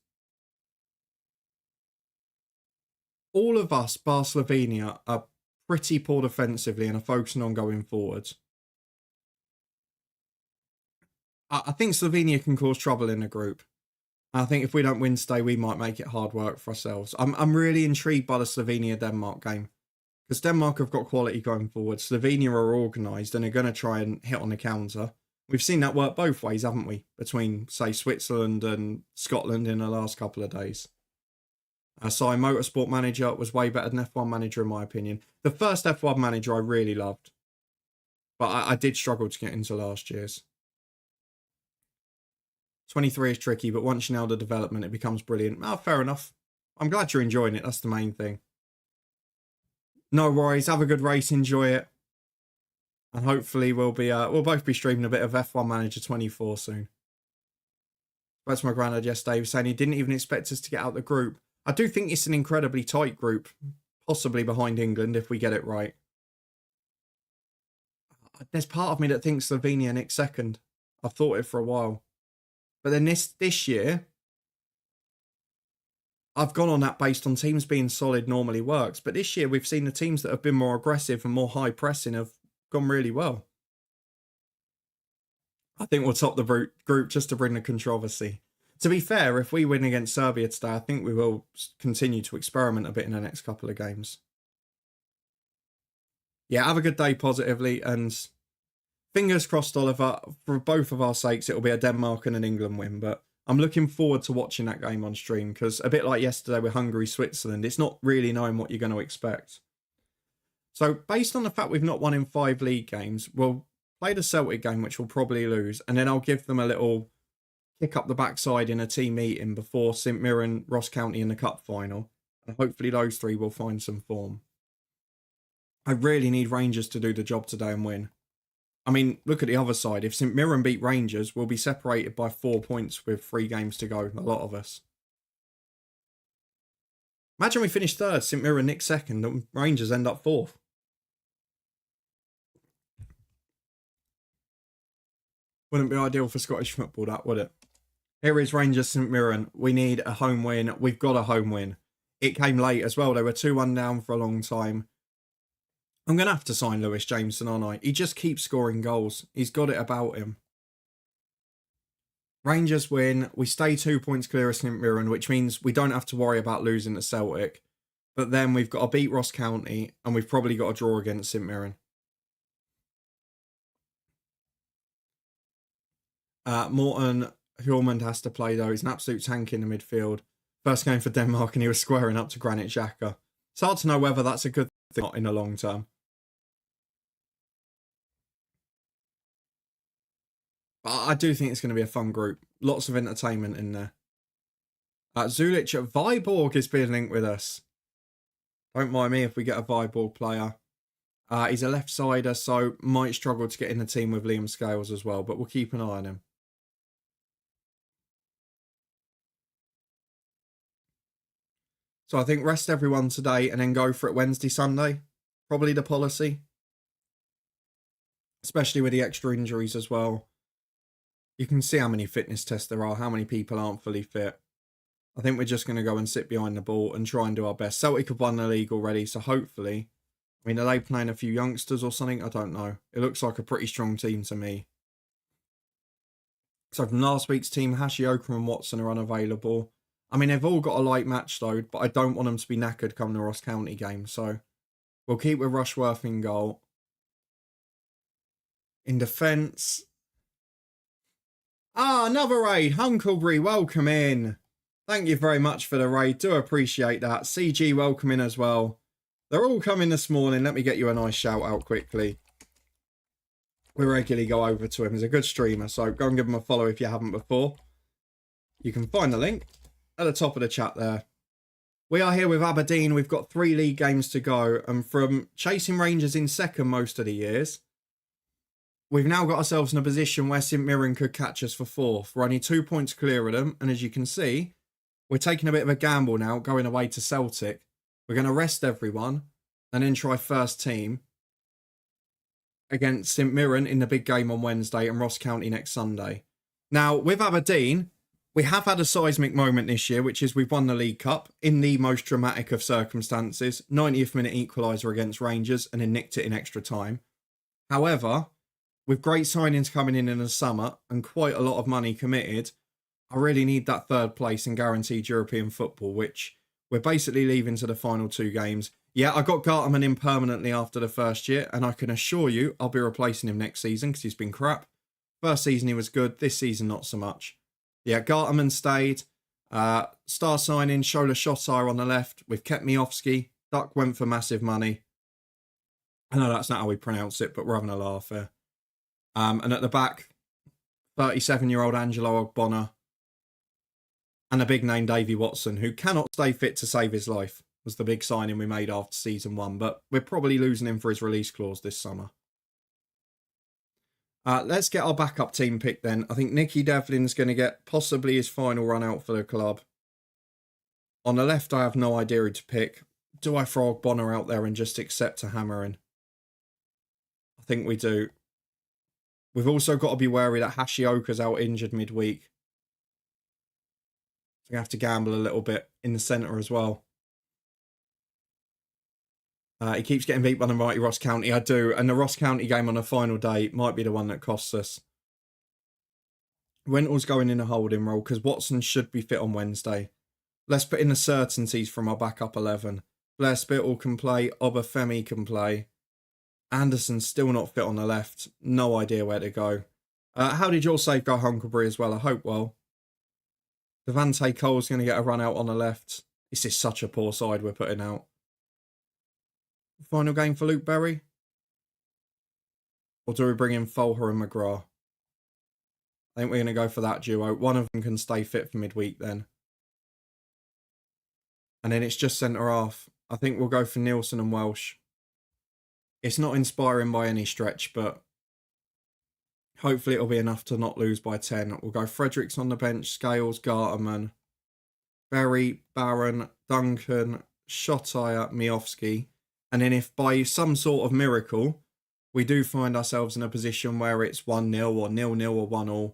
all of us, bar Slovenia, are pretty poor defensively and are focusing on going forwards. I think Slovenia can cause trouble in a group. I think if we don't win today, we might make it hard work for ourselves. I'm really intrigued by the Slovenia-Denmark game because Denmark have got quality going forward. Slovenia are organised and are going to try and hit on the counter. We've seen that work both ways, haven't we? Between, say, Switzerland and Scotland in the last couple of days. Motorsport Manager was way better than F1 Manager in my opinion. The first F1 Manager I really loved. But I did struggle to get into last year's. 23 is tricky, but once you nail the development, it becomes brilliant. Oh, fair enough. I'm glad you're enjoying it. That's the main thing. No worries. Have a good race. Enjoy it. And hopefully we'll both be streaming a bit of F1 Manager 24 soon. Spoke to my granddad yesterday. He was saying he didn't even expect us to get out the group. I do think it's an incredibly tight group, possibly behind England if we get it right. There's part of me that thinks Slovenia nicked second. I've thought it for a while. But then this year, I've gone on that based on teams being solid normally works. But this year, we've seen the teams that have been more aggressive and more high pressing have gone really well. I think we'll top the group just to bring the controversy. To be fair, if we win against Serbia today, I think we will continue to experiment a bit in the next couple of games. Yeah, have a good day positively and fingers crossed, Oliver, for both of our sakes, it'll be a Denmark and an England win. But I'm looking forward to watching that game on stream because a bit like yesterday with Hungary, Switzerland, it's not really knowing what you're going to expect. So based on the fact we've not won in 5 league games, we'll play the Celtic game, which we'll probably lose. And then I'll give them a little kick up the backside in a team meeting before St Mirren, Ross County in the cup final. And hopefully those 3 will find some form. I really need Rangers to do the job today and win. I mean, look at the other side. If St Mirren beat Rangers, we'll be separated by 4 points with 3 games to go. A lot of us. Imagine we finish 3rd, St Mirren nick 2nd, and Rangers end up 4th. Wouldn't be ideal for Scottish football, that, would it? Here is Rangers St Mirren. We need a home win. We've got a home win. It came late as well. They were 2-1 down for a long time. I'm going to have to sign Lewis Jameson, aren't I? He just keeps scoring goals. He's got it about him. Rangers win. We stay 2 points clear of St Mirren, which means we don't have to worry about losing to Celtic. But then we've got to beat Ross County, and we've probably got to draw against St Mirren. Morten Hjulmand has to play, though. He's an absolute tank in the midfield. First game for Denmark, and he was squaring up to Granit Xhaka. It's hard to know whether that's a good thing or not in the long term. But I do think it's going to be a fun group. Lots of entertainment in there. Zulic at Viborg is being linked with us. Don't mind me if we get a Viborg player. He's a left-sider, so might struggle to get in the team with Liam Scales as well, but we'll keep an eye on him. So I think rest everyone today and then go for it Wednesday, Sunday. Probably the policy. Especially with the extra injuries as well. You can see how many fitness tests there are, how many people aren't fully fit. I think we're just going to go and sit behind the ball and try and do our best. Celtic have won the league already, so hopefully... I mean, are they playing a few youngsters or something? I don't know. It looks like a pretty strong team to me. So from last week's team, Hashioka and Watson are unavailable. I mean, they've all got a light match load, but I don't want them to be knackered come the Ross County game. So we'll keep with Rushworth in goal. In defence... another raid. Hunkleberry, welcome in. Thank you very much for the raid. Do appreciate that. CG, welcome in as well. They're all coming this morning. Let me get you a nice shout out quickly. We regularly go over to him. He's a good streamer, so go and give him a follow if you haven't before. You can find the link at the top of the chat there. We are here with Aberdeen. We've got 3 league games to go, and from chasing Rangers in second most of the years, we've now got ourselves in a position where St Mirren could catch us for 4th. We're only 2 points clear of them, and as you can see, we're taking a bit of a gamble now, going away to Celtic. We're going to rest everyone and then try first team against St Mirren in the big game on Wednesday and Ross County next Sunday. Now, with Aberdeen, we have had a seismic moment this year, which is we've won the League Cup in the most dramatic of circumstances. 90th minute equaliser against Rangers and then nicked it in extra time. However, with great signings coming in the summer and quite a lot of money committed, I really need that 3rd place and guaranteed European football, which we're basically leaving to the final 2 games. Yeah, I got Garterman in permanently after the first year, and I can assure you I'll be replacing him next season because he's been crap. First season he was good, this season not so much. Yeah, Garterman stayed. Star signing, Shola Shotsire on the left. We've kept Miofsky. Duck went for massive money. I know that's not how we pronounce it, but we're having a laugh here. And at the back, 37-year-old Angelo Ogbonna. And a big name, Davy Watson, who cannot stay fit to save his life, was the big signing we made after season 1. But we're probably losing him for his release clause this summer. Let's get our backup team picked then. I think Nicky Devlin's going to get possibly his final run out for the club. On the left, I have no idea who to pick. Do I throw Ogbonna out there and just accept a hammering? I think we do. We've also got to be wary that Hashioka's out injured midweek. So we have to gamble a little bit in the centre as well. He keeps getting beat by the mighty Ross County. I do. And the Ross County game on the final day might be the one that costs us. Wentle's going in a holding role because Watson should be fit on Wednesday. Let's put in the certainties from our backup 11. Blair Spittle can play. Obafemi can play. Anderson's still not fit on the left. No idea where to go. How did your save go, Hunkleberry, as well? I hope well. Devante Cole's going to get a run out on the left. This is such a poor side we're putting out. Final game for Luke Berry? Or do we bring in Folher and McGrath? I think we're going to go for that duo. One of them can stay fit for midweek then. And then it's just centre-half. I think we'll go for Nielsen and Welsh. It's not inspiring by any stretch, but hopefully it'll be enough to not lose by 10. We'll go Fredericks on the bench, Scales, Garterman, Berry, Barron, Duncan, Shottire, Miofsky. And then if by some sort of miracle we do find ourselves in a position where it's 1-0 or 0-0 or 1-0,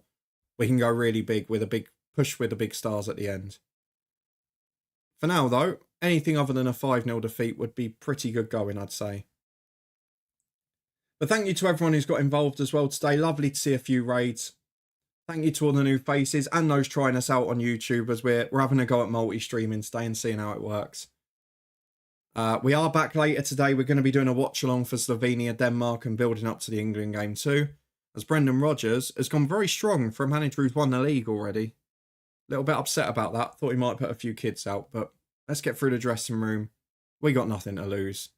we can go really big with a big push with the big stars at the end. For now, though, anything other than a 5-0 defeat would be pretty good going, I'd say. But thank you to everyone who's got involved as well today. Lovely to see a few raids. Thank you to all the new faces and those trying us out on YouTube as we're having a go at multi-streaming today and seeing how it works. We are back later today. We're going to be doing a watch-along for Slovenia, Denmark and building up to the England game too. As Brendan Rodgers has gone very strong for a manager who's won the league already. A little bit upset about that. Thought he might put a few kids out, but let's get through the dressing room. We got nothing to lose.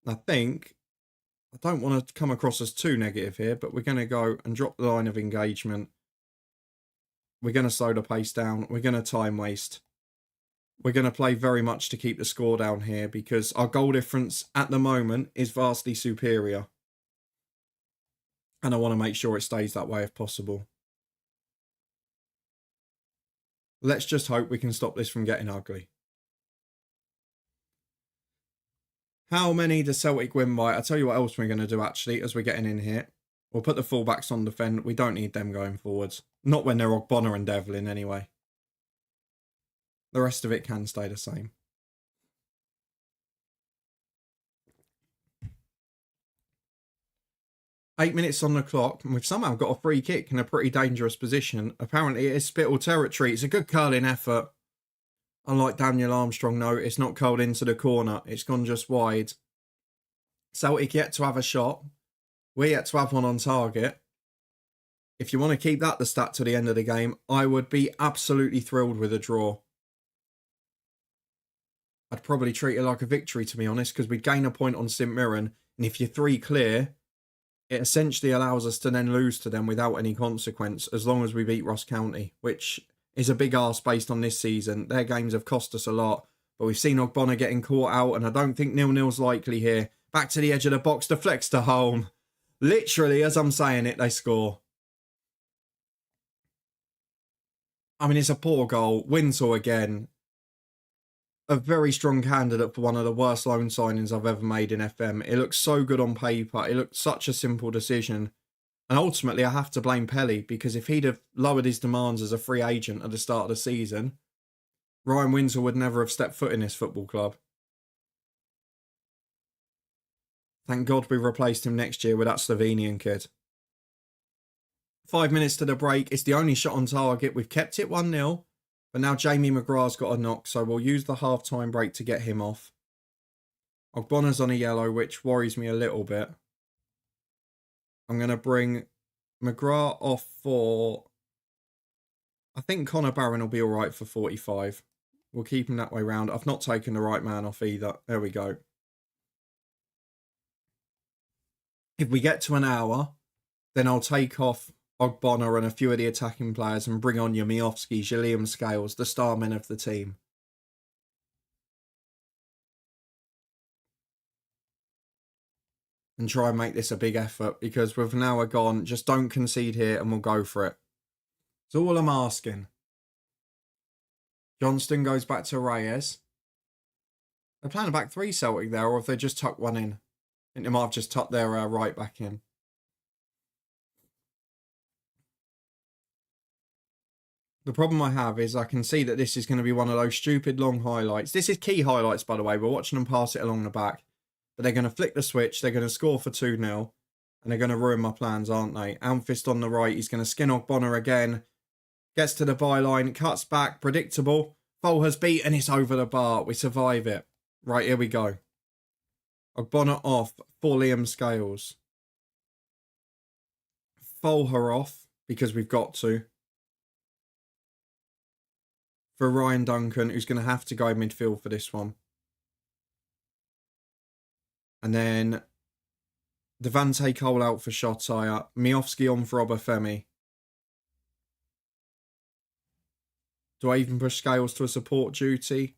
I think, I don't want to come across as too negative here, but we're going to go and drop the line of engagement. We're going to slow the pace down. We're going to time waste. We're going to play very much to keep the score down here because our goal difference at the moment is vastly superior. And I want to make sure it stays that way if possible. Let's just hope we can stop this from getting ugly. How many does Celtic win by? I'll tell you what else we're going to do actually as we're getting in here. We'll put the fullbacks on defend. We don't need them going forwards. Not when they're Ogbonna and Devlin, anyway. The rest of it can stay the same. Eight minutes on the clock, and we've somehow got a free kick in a pretty dangerous position. Apparently, it is Spittle territory. It's a good curling effort. Unlike Daniel Armstrong, no, it's not curled into the corner. It's gone just wide. Celtic yet to have a shot. We're yet to have one on target. If you want to keep that the stat to the end of the game, I would be absolutely thrilled with a draw. I'd probably treat it like a victory, to be honest, because we'd gain a point on St Mirren, and if you're 3 clear, it essentially allows us to then lose to them without any consequence, as long as we beat Ross County, which is a big arse based on this season. Their games have cost us a lot, but we've seen Ogbonna getting caught out, and I don't think 0-0's likely here. Back to the edge of the box, deflects to home. Literally, as I'm saying it, they score. I mean, it's a poor goal. Winsell again. A very strong candidate for one of the worst loan signings I've ever made in FM. It looks so good on paper. It looked such a simple decision. And ultimately, I have to blame Pelly, because if he'd have lowered his demands as a free agent at the start of the season, Ryan Winsell would never have stepped foot in this football club. Thank God we replaced him next year with that Slovenian kid. 5 minutes to the break. It's the only shot on target. We've kept it 1-0. But now Jamie McGrath's got a knock, so we'll use the half-time break to get him off. Ogbonna's on a yellow, which worries me a little bit. I'm going to bring McGrath off for... I think Connor Barron will be all right for 45. We'll keep him that way round. I've not taken the right man off either. There we go. If we get to an hour, then I'll take off Ogbonna and a few of the attacking players and bring on your Miofskis, your Liam Scales, the star men of the team. And try and make this a big effort, because with an hour gone, just don't concede here and we'll go for it. It's all I'm asking. Johnston goes back to Reyes. They're playing a back 3 Celtic there, or if they just tucked one in. I think they might have just tucked their right back in. The problem I have is I can see that this is going to be one of those stupid long highlights. This is key highlights, by the way. We're watching them pass it along the back. But they're going to flick the switch. They're going to score for 2-0. And they're going to ruin my plans, aren't they? Amfist on the right. He's going to skin Ogbonna again. Gets to the byline. Cuts back. Predictable. Foal has beaten. It's over the bar. We survive it. Right, here we go. Ogbonna off for Liam Scales. Foal her off, because we've got to. For Ryan Duncan, who's going to have to go midfield for this one. And then Devante Cole out for Shotire. Miofsky on for Obafemi. Do I even push Scales to a support duty?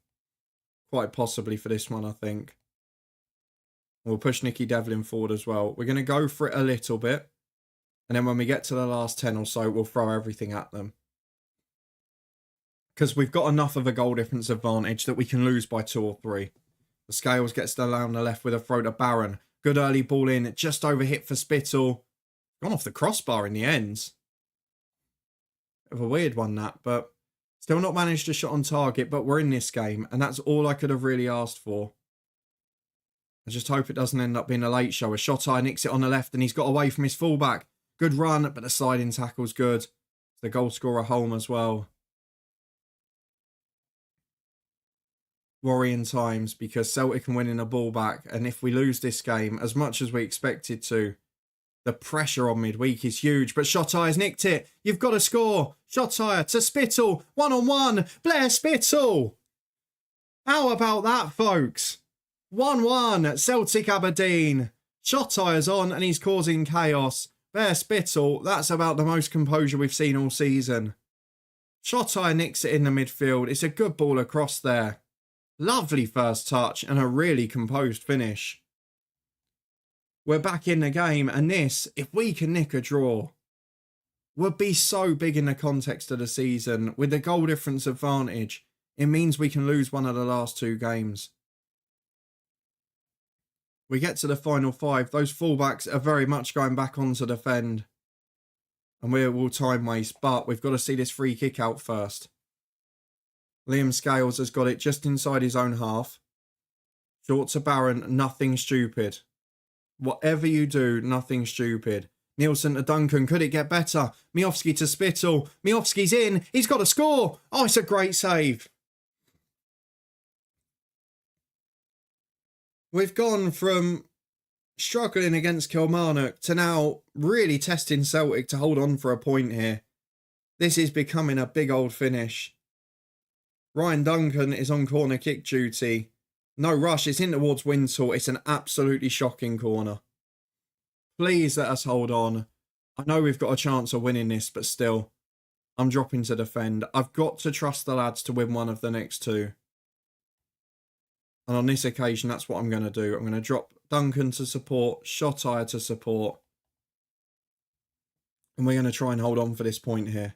Quite possibly for this one, I think. We'll push Nicky Devlin forward as well. We're going to go for it a little bit. And then when we get to the last 10 or so, we'll throw everything at them. Because we've got enough of a goal difference advantage that we can lose by 2 or 3. The Scales gets down the left with a throw to Barron. Good early ball in. Just over hit for Spittle. Gone off the crossbar in the end. Bit of a weird one, that. But still not managed a shot on target. But we're in this game. And that's all I could have really asked for. I just hope it doesn't end up being a late show. A Shotire nicks it on the left. And he's got away from his fullback. Good run. But the sliding tackle's good. The goal scorer home as well. Worrying times, because Celtic can win in a ball back, and if we lose this game as much as we expected to, the pressure on midweek is huge. But Shotire's nicked it. You've got to score. Shotire to Spittle, 1-on-1. Blair Spittle. How about that, folks? 1-1 Celtic Aberdeen. Shotire's on and he's causing chaos. Blair Spittle, that's about the most composure we've seen all season. Shotire nicks it in the midfield. It's a good ball across there. Lovely first touch and a really composed finish. We're back in the game, and this, if we can nick a draw, would be so big in the context of the season. With the goal difference advantage, it means we can lose one of the last 2 games. We get to the final 5. Those fullbacks are very much going back on to defend. And we'll time waste, but we've got to see this free kick out first. Liam Scales has got it just inside his own half. Short to Barron, nothing stupid. Whatever you do, nothing stupid. Nielsen to Duncan, could it get better? Miofsky to Spittle. Miofsky's in, he's got to score. Oh, it's a great save. We've gone from struggling against Kilmarnock to now really testing Celtic to hold on for a point here. This is becoming a big old finish. Ryan Duncan is on corner kick duty. No rush, it's in towards Wintle. It's an absolutely shocking corner. Please let us hold on. I know we've got a chance of winning this, but still, I'm dropping to defend. I've got to trust the lads to win one of the next two. And on this occasion, that's what I'm going to do. I'm going to drop Duncan to support, Shotire to support. And we're going to try and hold on for this point here.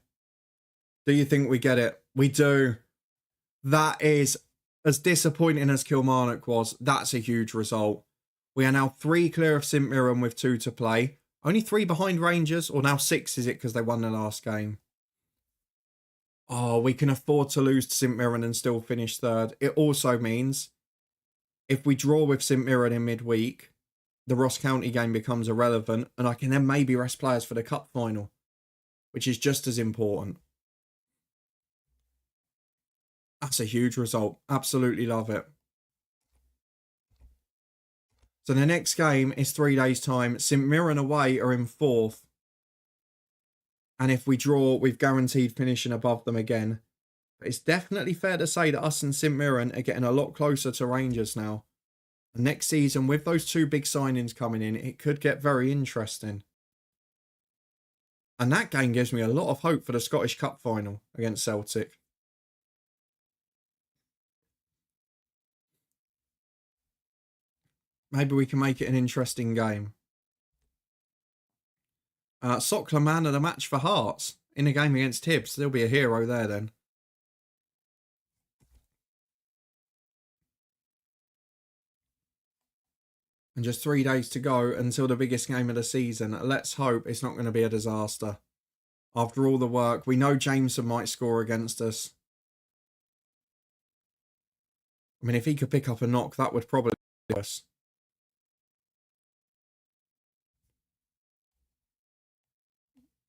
Do you think we get it? We do. That is, as disappointing as Kilmarnock was, that's a huge result. We are now 3 clear of St Mirren with 2 to play. Only 3 behind Rangers, or now 6 is it because they won the last game. Oh, we can afford to lose to St Mirren and still finish 3rd. It also means if we draw with St Mirren in midweek, the Ross County game becomes irrelevant and I can then maybe rest players for the cup final, which is just as important. That's a huge result. Absolutely love it. So the next game is 3 days' time. St Mirren away are in 4th. And if we draw, we've guaranteed finishing above them again. But it's definitely fair to say that us and St Mirren are getting a lot closer to Rangers now. And next season, with those 2 big signings coming in, it could get very interesting. And that game gives me a lot of hope for the Scottish Cup final against Celtic. Maybe we can make it an interesting game. Sockler man of the match for Hearts in a game against Hibs. There'll be a hero there then. And just 3 days to go until the biggest game of the season. Let's hope it's not going to be a disaster. After all the work, we know Jameson might score against us. I mean, if he could pick up a knock, that would probably be us.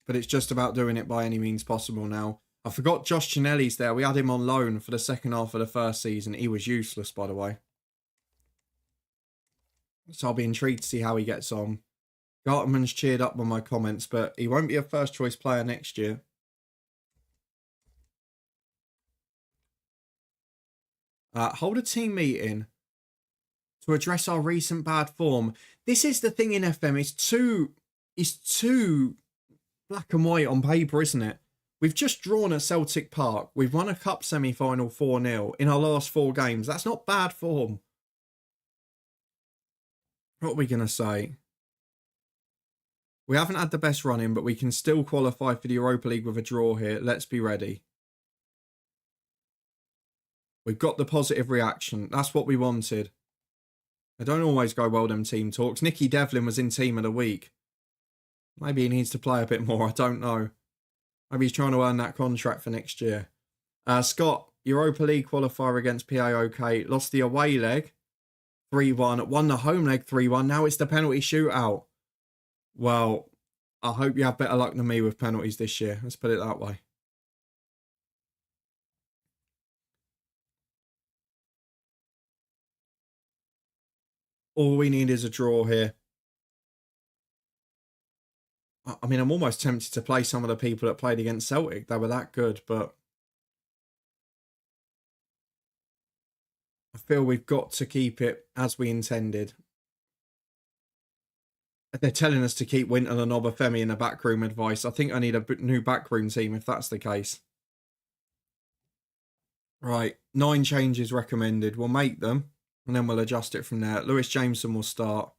But it's just about doing it by any means possible now. I forgot Josh Chinelli's there. We had him on loan for the second half of the first season. He was useless, by the way. So I'll be intrigued to see how he gets on. Gartman's cheered up on my comments, but he won't be a first choice player next year. Hold a team meeting to address our recent bad form. This is the thing in FM. It's too black and white on paper, isn't it? We've just drawn at Celtic Park. We've won a cup semi-final 4-0 in our last 4 games. That's not bad form. What are we going to say? We haven't had the best run-in, but we can still qualify for the Europa League with a draw here. Let's be ready. We've got the positive reaction. That's what we wanted. They don't always go well, them team talks. Nicky Devlin was in team of the week. Maybe he needs to play a bit more. I don't know. Maybe he's trying to earn that contract for next year. Scott, Europa League qualifier against PAOK. Lost the away leg 3-1. Won the home leg 3-1. Now it's the penalty shootout. Well, I hope you have better luck than me with penalties this year. Let's put it that way. All we need is a draw here. I mean, I'm almost tempted to play some of the people that played against Celtic. They were that good, but I feel we've got to keep it as we intended. They're telling us to keep Winton and Obafemi in the backroom advice. I think I need a new backroom team if that's the case. Right, 9 changes recommended. We'll make them and then we'll adjust it from there. Lewis Jameson will start.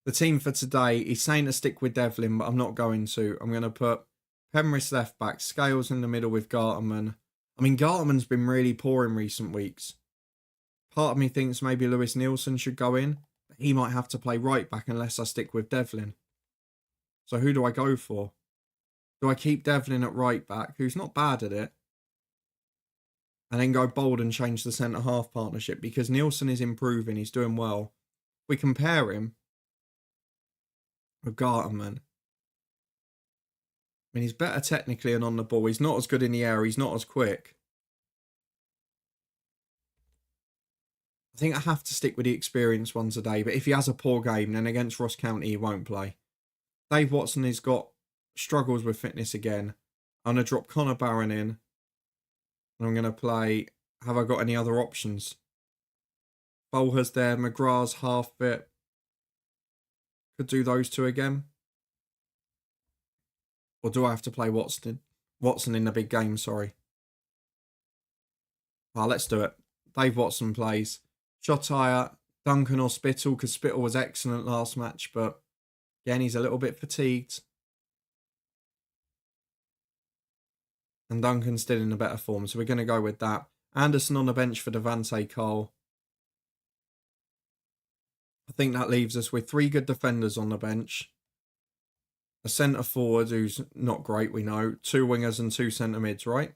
The team for today, he's saying to stick with Devlin, but I'm not going to. I'm going to put Penrith left back, Scales in the middle with Garterman. I mean, Garterman's been really poor in recent weeks. Part of me thinks maybe Lewis Nielsen should go in. But he might have to play right back unless I stick with Devlin. So who do I go for? Do I keep Devlin at right back, who's not bad at it, and then go bold and change the centre-half partnership? Because Nielsen is improving, he's doing well. We compare him with Gartenman. I mean, he's better technically and on the ball. He's not as good in the air. He's not as quick. I think I have to stick with the experienced ones today. But if he has a poor game, then against Ross County, he won't play. Dave Watson has got struggles with fitness again. I'm going to drop Connor Barron in. And I'm going to play... Have I got any other options? Bolher's there. McGrath's half fit. Could do those two again. Or do I have to play Watson in the big game, sorry. Let's do it. Dave Watson plays. Shotire, Duncan or Spittle, because Spittle was excellent last match, but again, he's a little bit fatigued. And Duncan's still in a better form, so we're going to go with that. Anderson on the bench for Devante Cole. I think that leaves us with 3 good defenders on the bench. A centre forward who's not great, we know. 2 wingers and 2 centre mids, right? I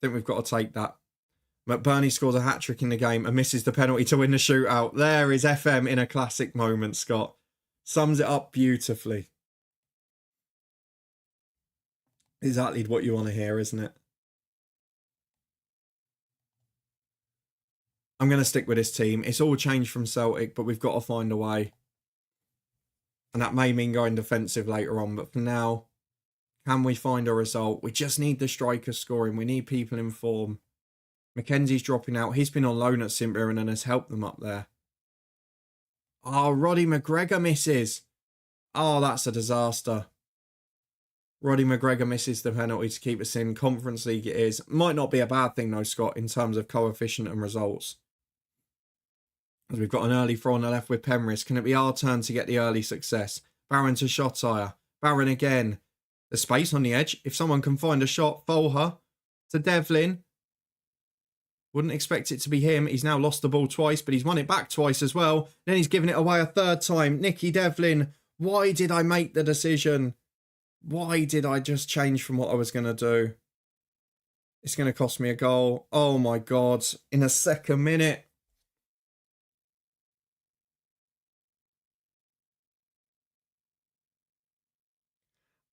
think we've got to take that. McBurney scores a hat-trick in the game and misses the penalty to win the shootout. There is FM in a classic moment, Scott. Sums it up beautifully. Exactly what you want to hear, isn't it? I'm going to stick with this team. It's all changed from Celtic, but we've got to find a way. And that may mean going defensive later on. But for now, can we find a result? We just need the strikers scoring. We need people in form. Mackenzie's dropping out. He's been on loan at St Mirren and has helped them up there. Oh, Roddy McGregor misses. Oh, that's a disaster. Roddy McGregor misses the penalty to keep us in. Conference League it is. Might not be a bad thing though, Scott, in terms of coefficient and results. As we've got an early throw on the left with Penrith. Can it be our turn to get the early success? Barron to Shotire. Barron again. The space on the edge. If someone can find a shot, Folher to Devlin. Wouldn't expect it to be him. He's now lost the ball twice, but he's won it back twice as well. Then he's given it away a 3rd time. Nicky Devlin. Why did I make the decision? Why did I just change from what I was going to do? It's going to cost me a goal. Oh my God. In a second minute.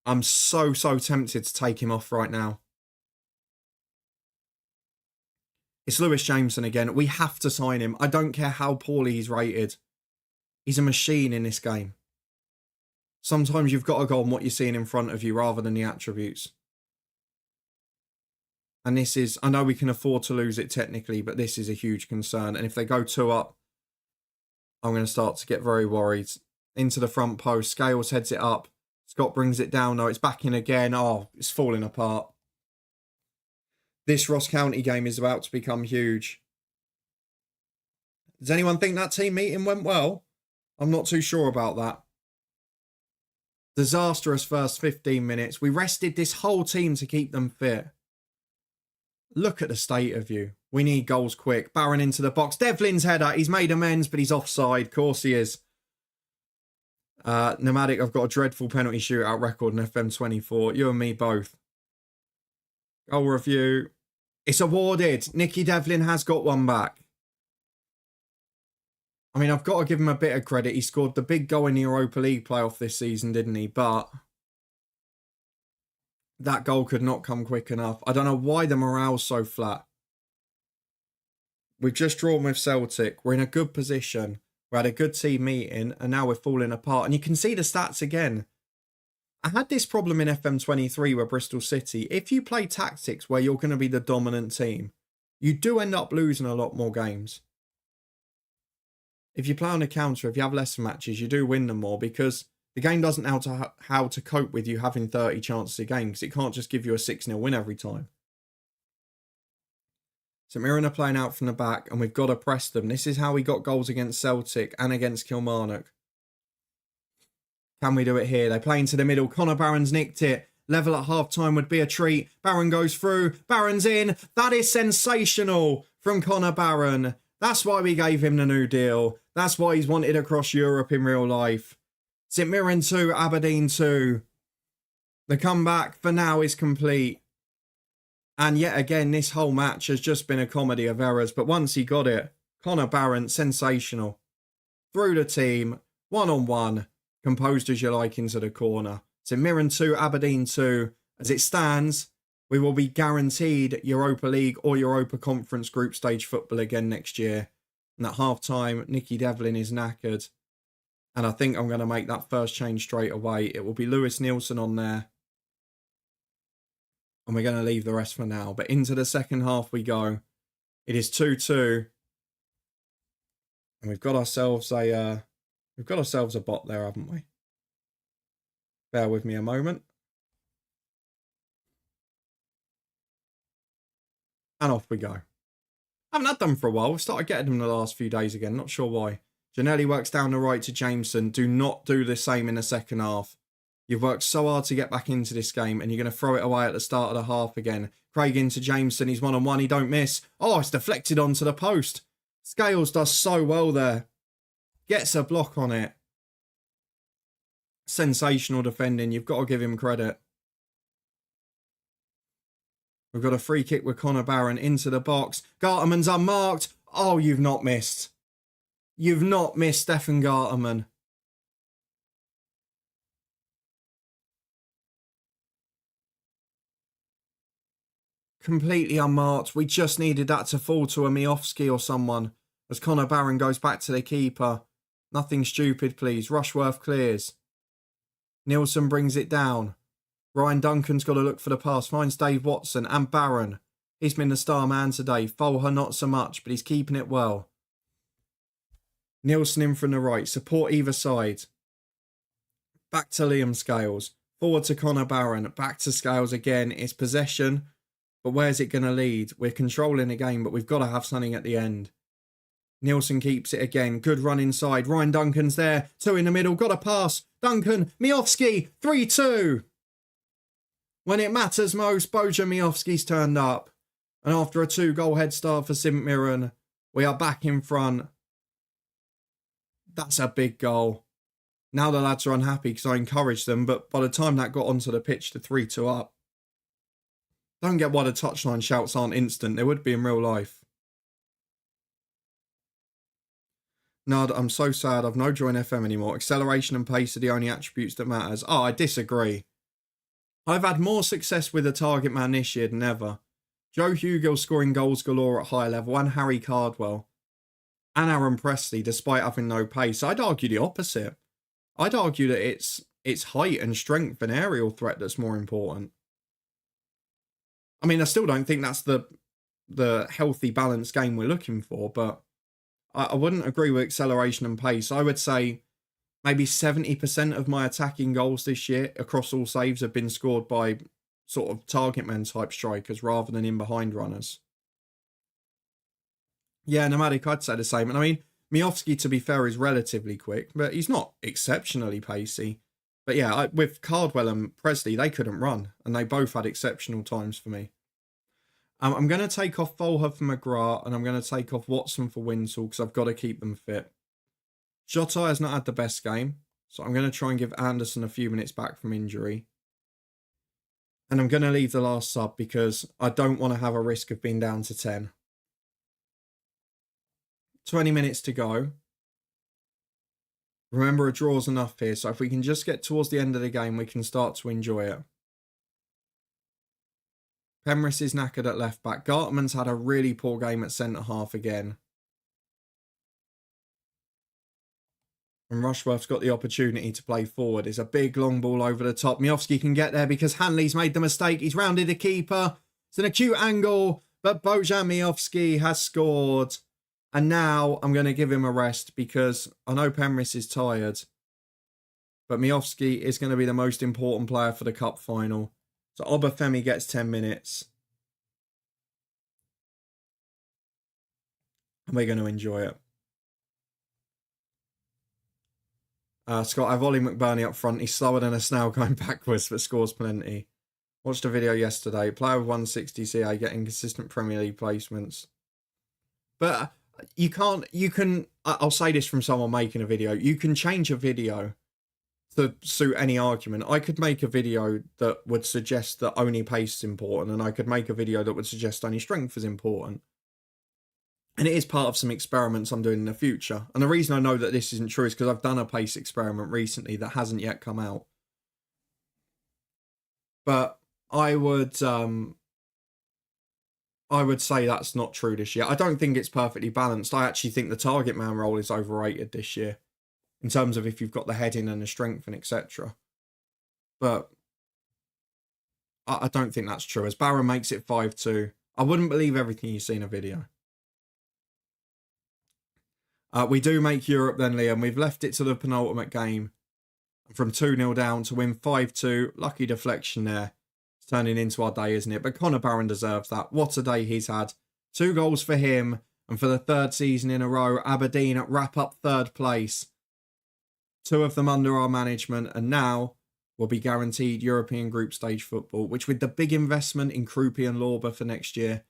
I'm so tempted to take him off right now. It's Lewis Jameson again. We have to sign him. I don't care how poorly he's rated. He's a machine in this game. Sometimes you've got to go on what you're seeing in front of you rather than the attributes. And this is, I know we can afford to lose it technically, but this is a huge concern. And if they go 2 up, I'm going to start to get very worried. Into the front post. Scales heads it up. Scott brings it down though. It's back in again. Oh, it's falling apart. This Ross County game is about to become huge. Does anyone think that team meeting went well? I'm not too sure about that. Disastrous first 15 minutes. We rested this whole team to keep them fit. Look at the state of you. We need goals quick. Barron into the box. Devlin's header. He's made amends, but he's offside. Of course he is. Nomadic, I've got a dreadful penalty shootout record in FM24. You and me both. Goal review. It's awarded. Nicky Devlin has got one back. I mean, I've got to give him a bit of credit. He scored the big goal in the Europa League playoff this season, didn't he? But that goal could not come quick enough. I don't know why the morale's so flat. We've just drawn with Celtic. We're in a good position. We had a good team meeting and now we're falling apart. And you can see the stats again. I had this problem in FM23 with Bristol City. If you play tactics where you're going to be the dominant team, you do end up losing a lot more games. If you play on a counter, if you have lesser matches, you do win them more because the game doesn't know how to cope with you having 30 chances a game because it can't just give you a 6-0 win every time. St Mirren are playing out from the back and we've got to press them. This is how we got goals against Celtic and against Kilmarnock. Can we do it here? They play into the middle. Connor Barron's nicked it. Level at half-time would be a treat. Barron goes through. Barron's in. That is sensational from Connor Barron. That's why we gave him the new deal. That's why he's wanted across Europe in real life. St Mirren 2, Aberdeen 2. The comeback for now is complete. And yet again, this whole match has just been a comedy of errors. But once he got it, Connor Barron, sensational. Through the team, one-on-one, composed as you like into the corner. St Mirren 2, Aberdeen 2. As it stands, we will be guaranteed Europa League or Europa Conference group stage football again next year. And at half-time, Nicky Devlin is knackered. And I think I'm going to make that first change straight away. It will be Lewis Nielsen on there. And we're going to leave the rest for now. But into the second half we go. It is 2-2. And we've got ourselves a bot there, haven't we? Bear with me a moment. And off we go. Haven't had them for a while. We've started getting them the last few days again. Not sure why. Janelli works down the right to Jameson. Do not do the same in the second half. You've worked so hard to get back into this game and you're going to throw it away at the start of the half again. Craig into Jameson. He's one-on-one. He don't miss. Oh, it's deflected onto the post. Scales does so well there. Gets a block on it. Sensational defending. You've got to give him credit. We've got a free kick with Connor Barron into the box. Garterman's unmarked. Oh, you've not missed. You've not missed Stefan Garterman. Completely unmarked. We just needed that to fall to a Miofsky or someone. As Connor Barron goes back to the keeper. Nothing stupid, please. Rushworth clears. Nielsen brings it down. Ryan Duncan's got to look for the pass. Finds Dave Watson and Barron. He's been the star man today. Folher not so much, but he's keeping it well. Nielsen in from the right. Support either side. Back to Liam Scales. Forward to Connor Barron. Back to Scales again. It's possession. But where's it going to lead? We're controlling the game, but we've got to have something at the end. Nielsen keeps it again. Good run inside. Ryan Duncan's there. Two in the middle. Got a pass. Duncan. Miofsky. 3-2. When it matters most, Bojan Miofsky's turned up. And after a 2-goal head start for St Mirren, we are back in front. That's a big goal. Now the lads are unhappy because I encouraged them, but by the time that got onto the pitch to 3-2 up, don't get why the touchline shouts aren't instant. They would be in real life. No, I'm so sad. I've no joy in FM anymore. Acceleration and pace are the only attributes that matters. Oh, I disagree. I've had more success with a target man this year than ever. Joe Hugill scoring goals galore at high level, and Harry Cardwell. And Aaron Presley, despite having no pace. I'd argue the opposite. I'd argue that it's height and strength and aerial threat that's more important. I mean, I still don't think that's the healthy, balanced game we're looking for, but I wouldn't agree with acceleration and pace. I would say maybe 70% of my attacking goals this year across all saves have been scored by sort of target man type strikers rather than in behind runners. Yeah, Nomadic, I'd say the same. And I mean, Miofsky, to be fair, is relatively quick, but he's not exceptionally pacey. But yeah, with Cardwell and Presley, they couldn't run, and they both had exceptional times for me. I'm going to take off Folher for McGrath, and I'm going to take off Watson for Winsell, because I've got to keep them fit. Jota has not had the best game, so I'm going to try and give Anderson a few minutes back from injury. And I'm going to leave the last sub, because I don't want to have a risk of being down to 10. 20 minutes to go. Remember, a draw's enough here, so if we can just get towards the end of the game, we can start to enjoy it. Penrith is knackered at left back. Gartman's had a really poor game at centre half again. And Rushworth's got the opportunity to play forward. It's a big long ball over the top. Miofsky can get there because Hanley's made the mistake. He's rounded the keeper. It's an acute angle, but Bojan Miofsky has scored. And now I'm going to give him a rest because I know Penrith is tired. But Miofsky is going to be the most important player for the cup final. So Obafemi gets 10 minutes. And we're going to enjoy it. Scott, I've Ollie McBurney up front. He's slower than a snail going backwards, but scores plenty. Watched a video yesterday. Player with 160 CA getting consistent Premier League placements. But I'll say this from someone making a video. You can change a video. to suit any argument, I could make a video that would suggest that only pace is important, and I could make a video that would suggest only strength is important. And it is part of some experiments I'm doing in the future. And the reason I know that this isn't true is because I've done a pace experiment recently that hasn't yet come out. But I would say that's not true this year. I don't think it's perfectly balanced. I actually think the target man role is overrated this year, in terms of if you've got the heading and the strength and etc. But I don't think that's true. As Barron makes it 5-2, I wouldn't believe everything you see in a video. We do make Europe then, Liam. We've left it to the penultimate game. From 2-0 down to win 5-2. Lucky deflection there. It's turning into our day, isn't it? But Connor Barron deserves that. What a day he's had. 2 goals for him. And for the 3rd season in a row, Aberdeen wrap up 3rd place. 2 of them under our management. And now we'll be guaranteed European group stage football, which with the big investment in Krupi and Lorber for next year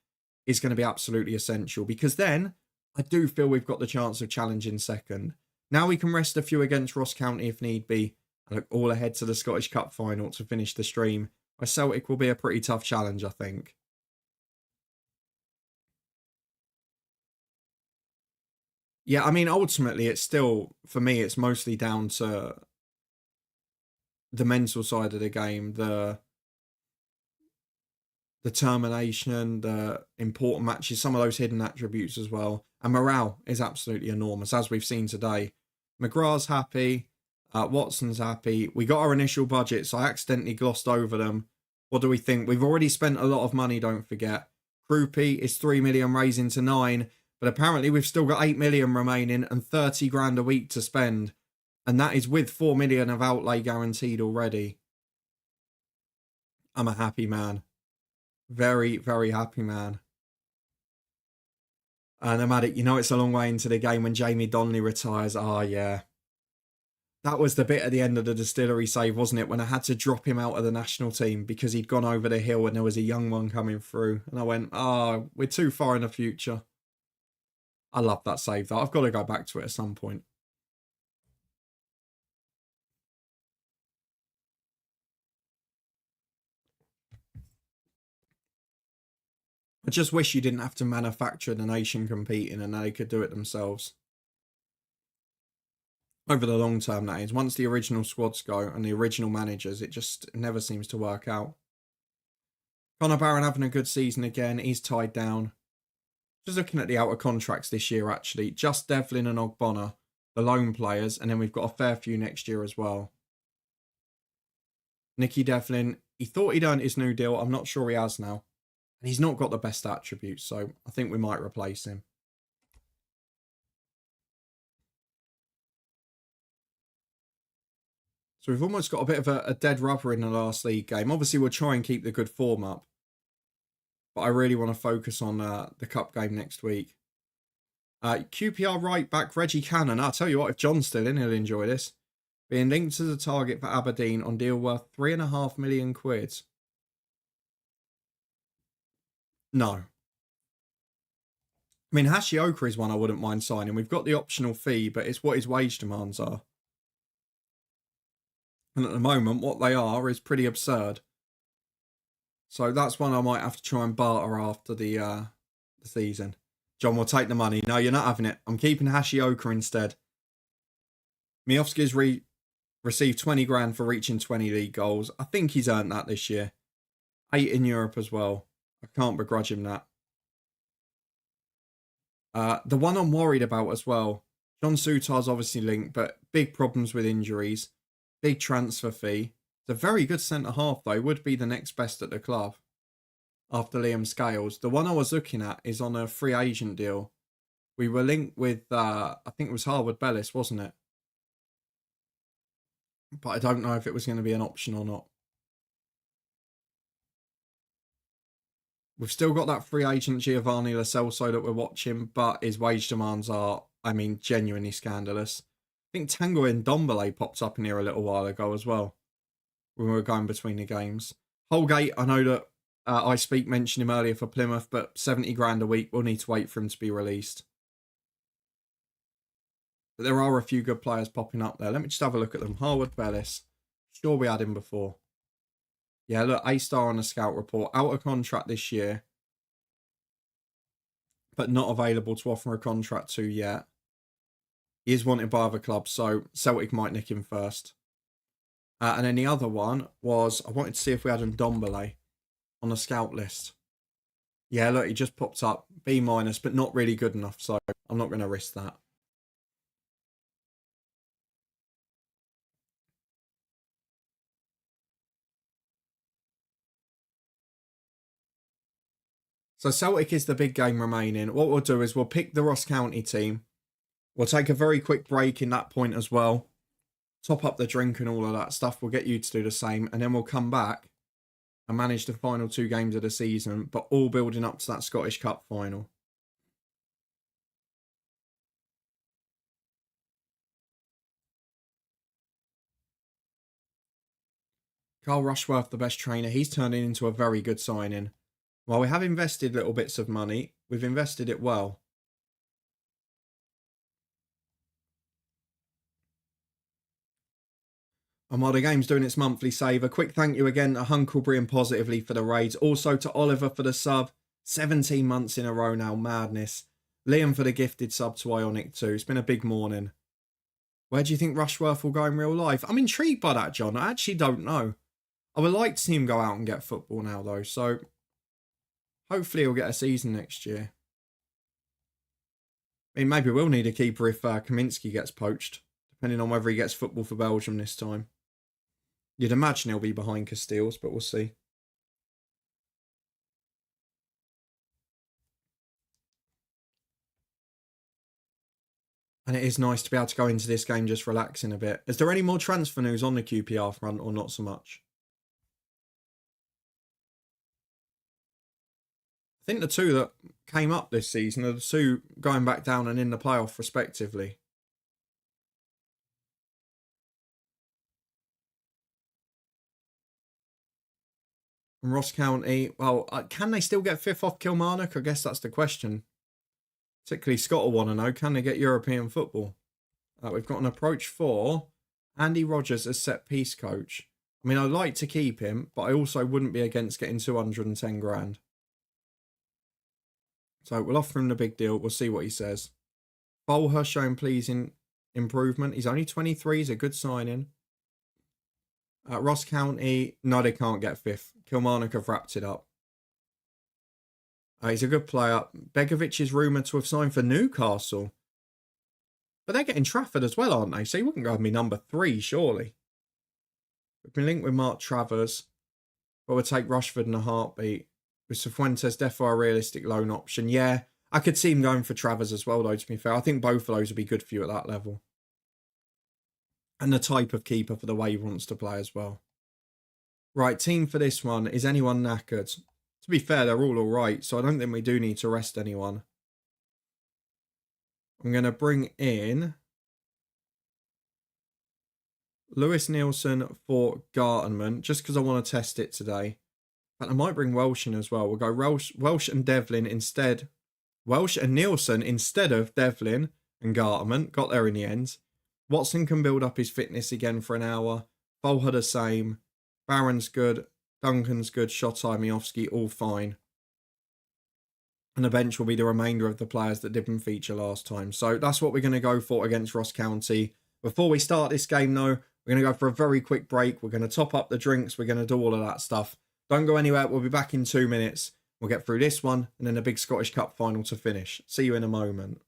is going to be absolutely essential. Because then I do feel we've got the chance of challenging second. Now we can rest a few against Ross County if need be, and look all ahead to the Scottish Cup final to finish the stream, where Celtic will be a pretty tough challenge, I think. Yeah, I mean, ultimately, it's still, for me, it's mostly down to the mental side of the game, the determination, the important matches, some of those hidden attributes as well. And morale is absolutely enormous, as we've seen today. McGrath's happy. Watson's happy. We got our initial budget, so I accidentally glossed over them. What do we think? We've already spent a lot of money, don't forget. Krupi is 3 million raising to 9, but apparently we've still got 8 million remaining and 30 grand a week to spend. And that is with 4 million of outlay guaranteed already. I'm a happy man. Very, very happy man. And Nomadic, you know it's a long way into the game when Jamie Donnelly retires. Oh, yeah. That was the bit at the end of the Distillery save, wasn't it? When I had to drop him out of the national team because he'd gone over the hill and there was a young one coming through. And I went, oh, we're too far in the future. I love that save, though. I've got to go back to it at some point. I just wish you didn't have to manufacture the nation competing and they could do it themselves. Over the long term, that is. Once the original squads go and the original managers, it just never seems to work out. Connor Barron having a good season again. He's tied down. Just looking at the outer contracts this year, actually. Just Devlin and Ogbonna, the loan players. And then we've got a fair few next year as well. Nicky Devlin, he thought he'd earned his new deal. I'm not sure he has now. And he's not got the best attributes, so I think we might replace him. So we've almost got a bit of a dead rubber in the last league game. Obviously, we'll try and keep the good form up. But I really want to focus on the cup game next week. QPR right back Reggie Cannon. I'll tell you what, if John's still in, he'll enjoy this. Being linked as a target for Aberdeen on deal worth £3.5 million. No. I mean, Hashioka is one I wouldn't mind signing. We've got the optional fee, but it's what his wage demands are. And at the moment, what they are is pretty absurd. So that's one I might have to try and barter after the season. John will take the money. No, you're not having it. I'm keeping Hashioka instead. Miofsky's received 20 grand for reaching 20 league goals. I think he's earned that this year. 8 in Europe as well. I can't begrudge him that. The one I'm worried about as well. John Sutar's obviously linked, but big problems with injuries. Big transfer fee. It's a very good centre-half, though. Would be the next best at the club after Liam Scales. The one I was looking at is on a free agent deal. We were linked with, I think it was Harwood Bellis, wasn't it? But I don't know if it was going to be an option or not. We've still got that free agent Giovanni Lo Celso that we're watching, but his wage demands are, I mean, genuinely scandalous. I think Tango and Dombele popped up in here a little while ago as well, when we were going between the games. Holgate, I know that I Speak mentioned him earlier for Plymouth, but 70 grand a week, we'll need to wait for him to be released. But there are a few good players popping up there. Let me just have a look at them. Harwood Bellis. Sure we had him before. Yeah, look, A-star on the scout report. Out of contract this year. But not available to offer a contract to yet. He is wanted by other clubs, so Celtic might nick him first. And then the other one was, I wanted to see if we had Ndombele on the scout list. Yeah, look, he just popped up. B-, but not really good enough, so I'm not going to risk that. So Celtic is the big game remaining. What we'll do is we'll pick the Ross County team. We'll take a very quick break in that point as well. Top up the drink and all of that stuff. We'll get you to do the same. And then we'll come back and manage the final 2 games of the season, but all building up to that Scottish Cup final. Carl Rushworth, the best trainer. He's turning into a very good signing. While we have invested little bits of money, we've invested it well. And while the game's doing its monthly save, a quick thank you again to Hunkleberry and Positively for the raids. Also to Oliver for the sub. 17 months in a row now, madness. Liam for the gifted sub to Ionic too. It's been a big morning. Where do you think Rushworth will go in real life? I'm intrigued by that, John. I actually don't know. I would like to see him go out and get football now, though. So hopefully he'll get a season next year. I mean, maybe we'll need a keeper if Kaminski gets poached, depending on whether he gets football for Belgium this time. You'd imagine he'll be behind Casteels, but we'll see. And it is nice to be able to go into this game just relaxing a bit. Is there any more transfer news on the QPR front or not so much? I think the 2 that came up this season are the 2 going back down and in the playoff respectively. And Ross County, well, can they still get 5th off Kilmarnock? I guess that's the question. Particularly Scott will want to know, can they get European football? We've got an approach for Andy Rogers as set-piece coach. I mean, I'd like to keep him, but I also wouldn't be against getting 210 grand. So we'll offer him the big deal. We'll see what he says. Bolher showing pleasing improvement. He's only 23. He's a good signing. Ross County, no, they can't get 5th. Kilmarnock have wrapped it up. He's a good player. Begovic is rumoured to have signed for Newcastle. But they're getting Trafford as well, aren't they? So he wouldn't go and be number 3, surely. We've been linked with Mark Travers. But we'll take Rushford in a heartbeat. With Cifuentes, definitely a realistic loan option. Yeah, I could see him going for Travers as well, though, to be fair. I think both of those would be good for you at that level. And the type of keeper for the way he wants to play as well. Right, team for this one. Is anyone knackered? To be fair, they're all right, so I don't think we do need to rest anyone. I'm going to bring in Lewis Nielsen for Gartenman, just because I want to test it today. But I might bring Welsh in as well. We'll go Welsh and Devlin instead. Welsh and Nielsen instead of Devlin and Gartenman. Got there in the end. Watson can build up his fitness again for an hour. Bolher the same. Barron's good. Duncan's good. Shotai, Miofsky, all fine. And the bench will be the remainder of the players that didn't feature last time. So that's what we're going to go for against Ross County. Before we start this game, though, we're going to go for a very quick break. We're going to top up the drinks. We're going to do all of that stuff. Don't go anywhere. We'll be back in 2 minutes. We'll get through this one and then the big Scottish Cup final to finish. See you in a moment.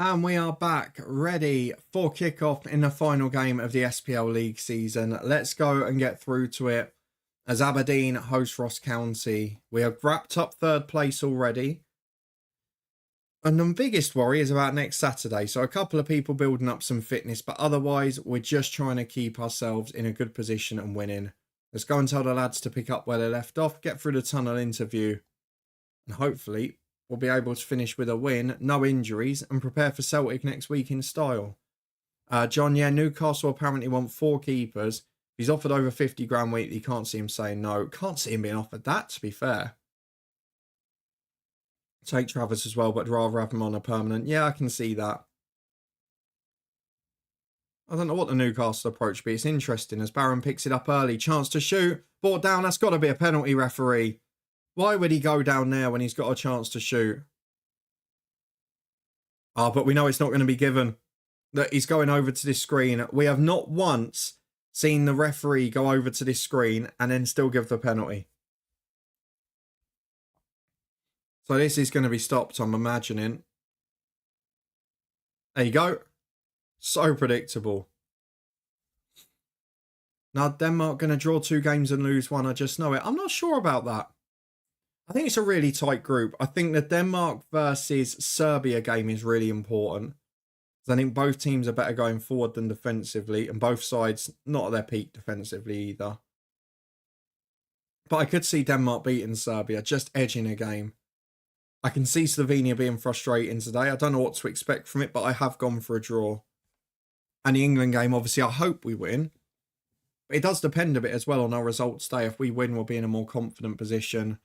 And we are back, ready for kickoff in the final game of the SPL League season. Let's go and get through to it as Aberdeen host Ross County. We have wrapped up third place already. And the biggest worry is about next Saturday. So a couple of people building up some fitness, but otherwise we're just trying to keep ourselves in a good position and winning. Let's go and tell the lads to pick up where they left off, get through the tunnel interview, and hopefully we'll be able to finish with a win, no injuries, and prepare for Celtic next week in style. John, Newcastle apparently want 4 keepers. He's offered over 50 grand weekly. Can't see him saying no. Can't see him being offered that, to be fair. Take Travis as well, but I'd rather have him on a permanent. Yeah, I can see that. I don't know what the Newcastle approach be. It's interesting as Barron picks it up early. Chance to shoot. Brought down. That's got to be a penalty, referee. Why would he go down there when he's got a chance to shoot? But we know it's not going to be given. That he's going over to this screen. We have not once seen the referee go over to this screen and then still give the penalty. So this is going to be stopped, I'm imagining. There you go. So predictable. Now, Denmark going to draw 2 games and lose 1. I just know it. I'm not sure about that. I think it's a really tight group. I think the Denmark versus Serbia game is really important. I think both teams are better going forward than defensively, and both sides not at their peak defensively either. But I could see Denmark beating Serbia, just edging a game. I can see Slovenia being frustrating today. I don't know what to expect from it, but I have gone for a draw. And the England game, obviously, I hope we win. But it does depend a bit as well on our results today. If we win, we'll be in a more confident position.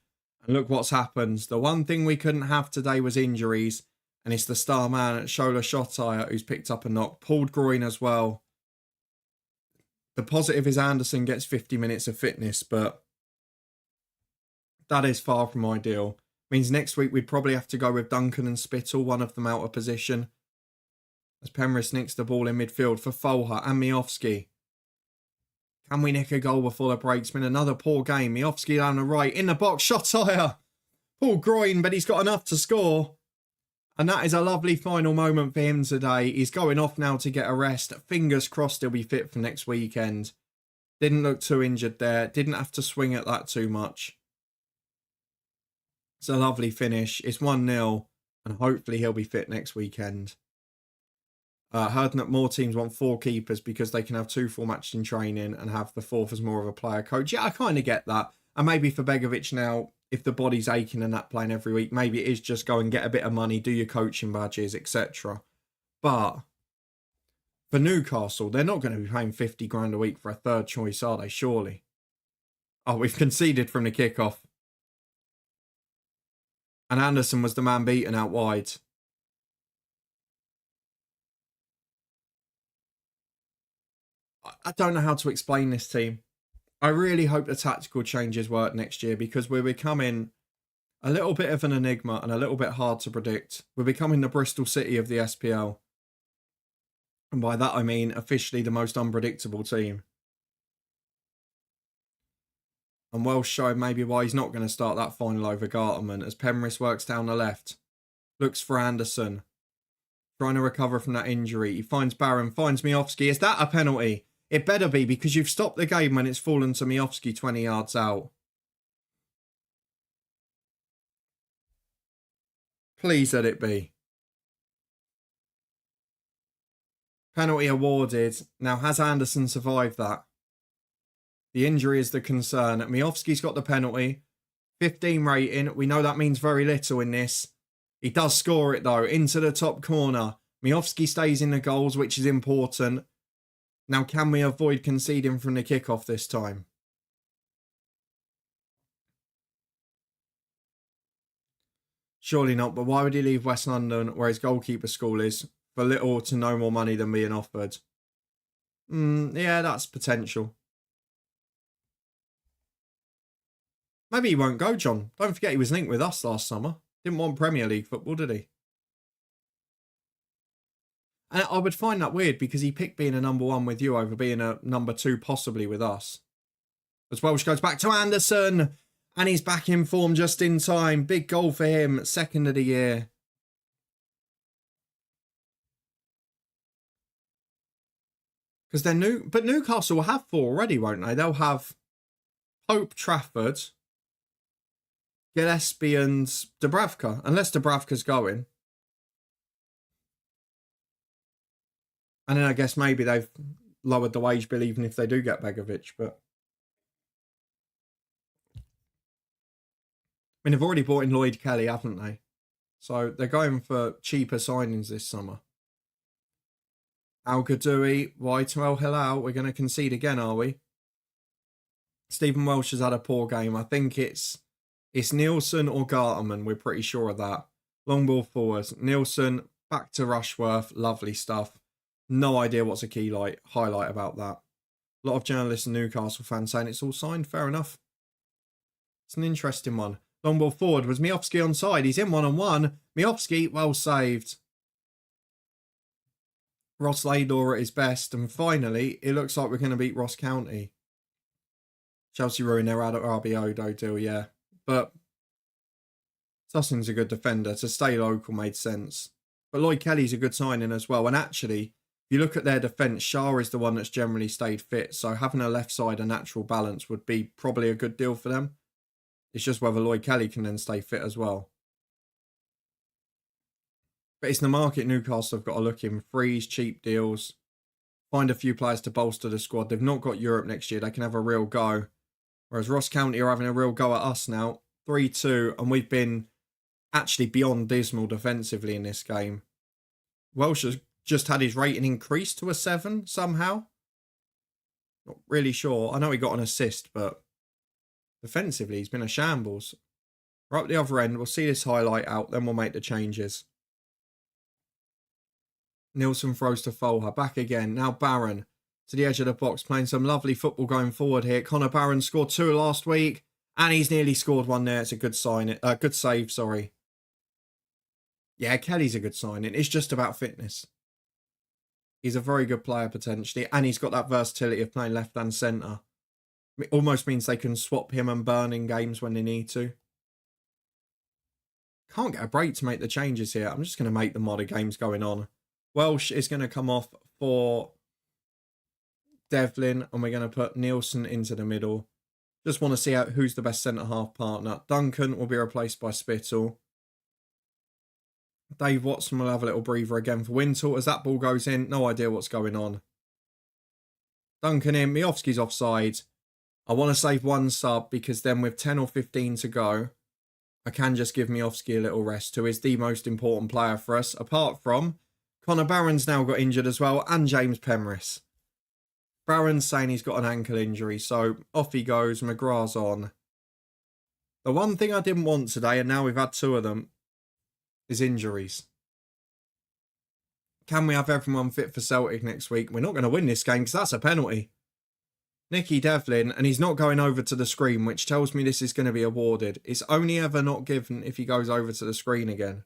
And look what's happened. The one thing we couldn't have today was injuries. And it's the star man at Shola Shotire who's picked up a knock. Pulled groin as well. The positive is Anderson gets 50 minutes of fitness, but that is far from ideal. Means next week we'd probably have to go with Duncan and Spittle, one of them out of position. As Penrith nicks the ball in midfield for Folha and Miofsky. Can we nick a goal before the break's been another poor game? Miofsky down the right, in the box, Shotire. Pulled groin, but he's got enough to score. And that is a lovely final moment for him today. He's going off now to get a rest. Fingers crossed he'll be fit for next weekend. Didn't look too injured there. Didn't have to swing at that too much. It's a lovely finish. It's 1-0. And hopefully he'll be fit next weekend. Heard that more teams want 4 keepers because they can have 2 full matches in training and have the 4th as more of a player coach. Yeah, I kind of get that. And maybe for Begovic now, if the body's aching and that playing every week, maybe it is just go and get a bit of money, do your coaching badges, etc. But for Newcastle, they're not going to be paying 50 grand a week for a third choice, are they? Surely. Oh, we've conceded from the kickoff. And Anderson was the man beaten out wide. I don't know how to explain this team. I really hope the tactical changes work next year because we're becoming a little bit of an enigma and a little bit hard to predict. We're becoming the Bristol City of the SPL. And by that I mean officially the most unpredictable team. And Welsh showed maybe why he's not going to start that final over Garterman as Penrith works down the left. Looks for Anderson. Trying to recover from that injury. He finds Barron, finds Miofsky. Is that a penalty? It better be because you've stopped the game when it's fallen to Miofsky 20 yards out. Please let it be. Penalty awarded. Now, has Anderson survived that? The injury is the concern. Miofsky's got the penalty. 15 rating. We know that means very little in this. He does score it though. Into the top corner. Miofsky stays in the goals, which is important. Now, can we avoid conceding from the kickoff this time? Surely not, but why would he leave West London, where his goalkeeper school is, for little to no more money than being offered? Yeah, that's potential. Maybe he won't go, John. Don't forget he was linked with us last summer. Didn't want Premier League football, did he? And I would find that weird because he picked being a number 1 with you over being a number 2 possibly with us. As Welsh goes back to Anderson. And he's back in form just in time. Big goal for him. 2nd of the year. Because they're new, but Newcastle will have 4 already, won't they? They'll have Pope, Trafford, Gillespie and Dubravka, unless Dubravka's going. And then I guess maybe they've lowered the wage bill even if they do get Begovic, but I mean, they've already bought in Lloyd Kelly, haven't they? So they're going for cheaper signings this summer. Al Gadoui, Whitewell, Hilal. We're going to concede again, are we? Stephen Welsh has had a poor game. I think it's Nielsen or Garterman. We're pretty sure of that. Long ball forwards. Nielsen, back to Rushworth. Lovely stuff. No idea what's a key highlight about that. A lot of journalists and Newcastle fans saying it's all signed. Fair enough. It's an interesting one. Long ball forward. Was Miofsky onside? He's in 1-on-1. Miofsky, well saved. Ross Laidlaw at his best. And finally, it looks like we're going to beat Ross County. Chelsea ruined their RB deal, yeah. But Sussing's a good defender. To stay local made sense. But Lloyd Kelly's a good signing as well. And actually, if you look at their defence, Shah is the one that's generally stayed fit. So having a left side, a natural balance would be probably a good deal for them. It's just whether Lloyd Kelly can then stay fit as well. But it's the market Newcastle have got to look in. Freeze, cheap deals. Find a few players to bolster the squad. They've not got Europe next year. They can have a real go. Whereas Ross County are having a real go at us now. 3-2. And we've been actually beyond dismal defensively in this game. Welsh has just had his rating increased to a 7 somehow. Not really sure. I know he got an assist, but defensively he's been a shambles. Right at the other end, we'll see this highlight out, then we'll make the changes. Nielsen throws to Folha. Back again. Now Barron to the edge of the box, playing some lovely football going forward here. Connor Barron scored 2 last week, and he's nearly scored 1 there. It's a good good save, sorry. Yeah, Kelly's a good signing. It's just about fitness. He's a very good player potentially, and he's got that versatility of playing left and centre. It almost means they can swap him and Burn in games when they need to. Can't get a break to make the changes here. I'm just going to make the modder games going on. Welsh is going to come off for Devlin, and we're going to put Nielsen into the middle. Just want to see who's the best centre-half partner. Duncan will be replaced by Spittle. Dave Watson will have a little breather again for Wintle. As that ball goes in, no idea what's going on. Duncan in. Miofsky's offside. I want to save 1 sub because then with 10 or 15 to go, I can just give Miofsky a little rest, who is the most important player for us, apart from Connor Barron's now got injured as well, and James Penrith. Barron's saying he's got an ankle injury, so off he goes. McGrath's on. The one thing I didn't want today, and now we've had 2 of them, is injuries. Can we have everyone fit for Celtic next week? We're not going to win this game because that's a penalty. Nicky Devlin, and he's not going over to the screen, which tells me this is going to be awarded. It's only ever not given if he goes over to the screen again.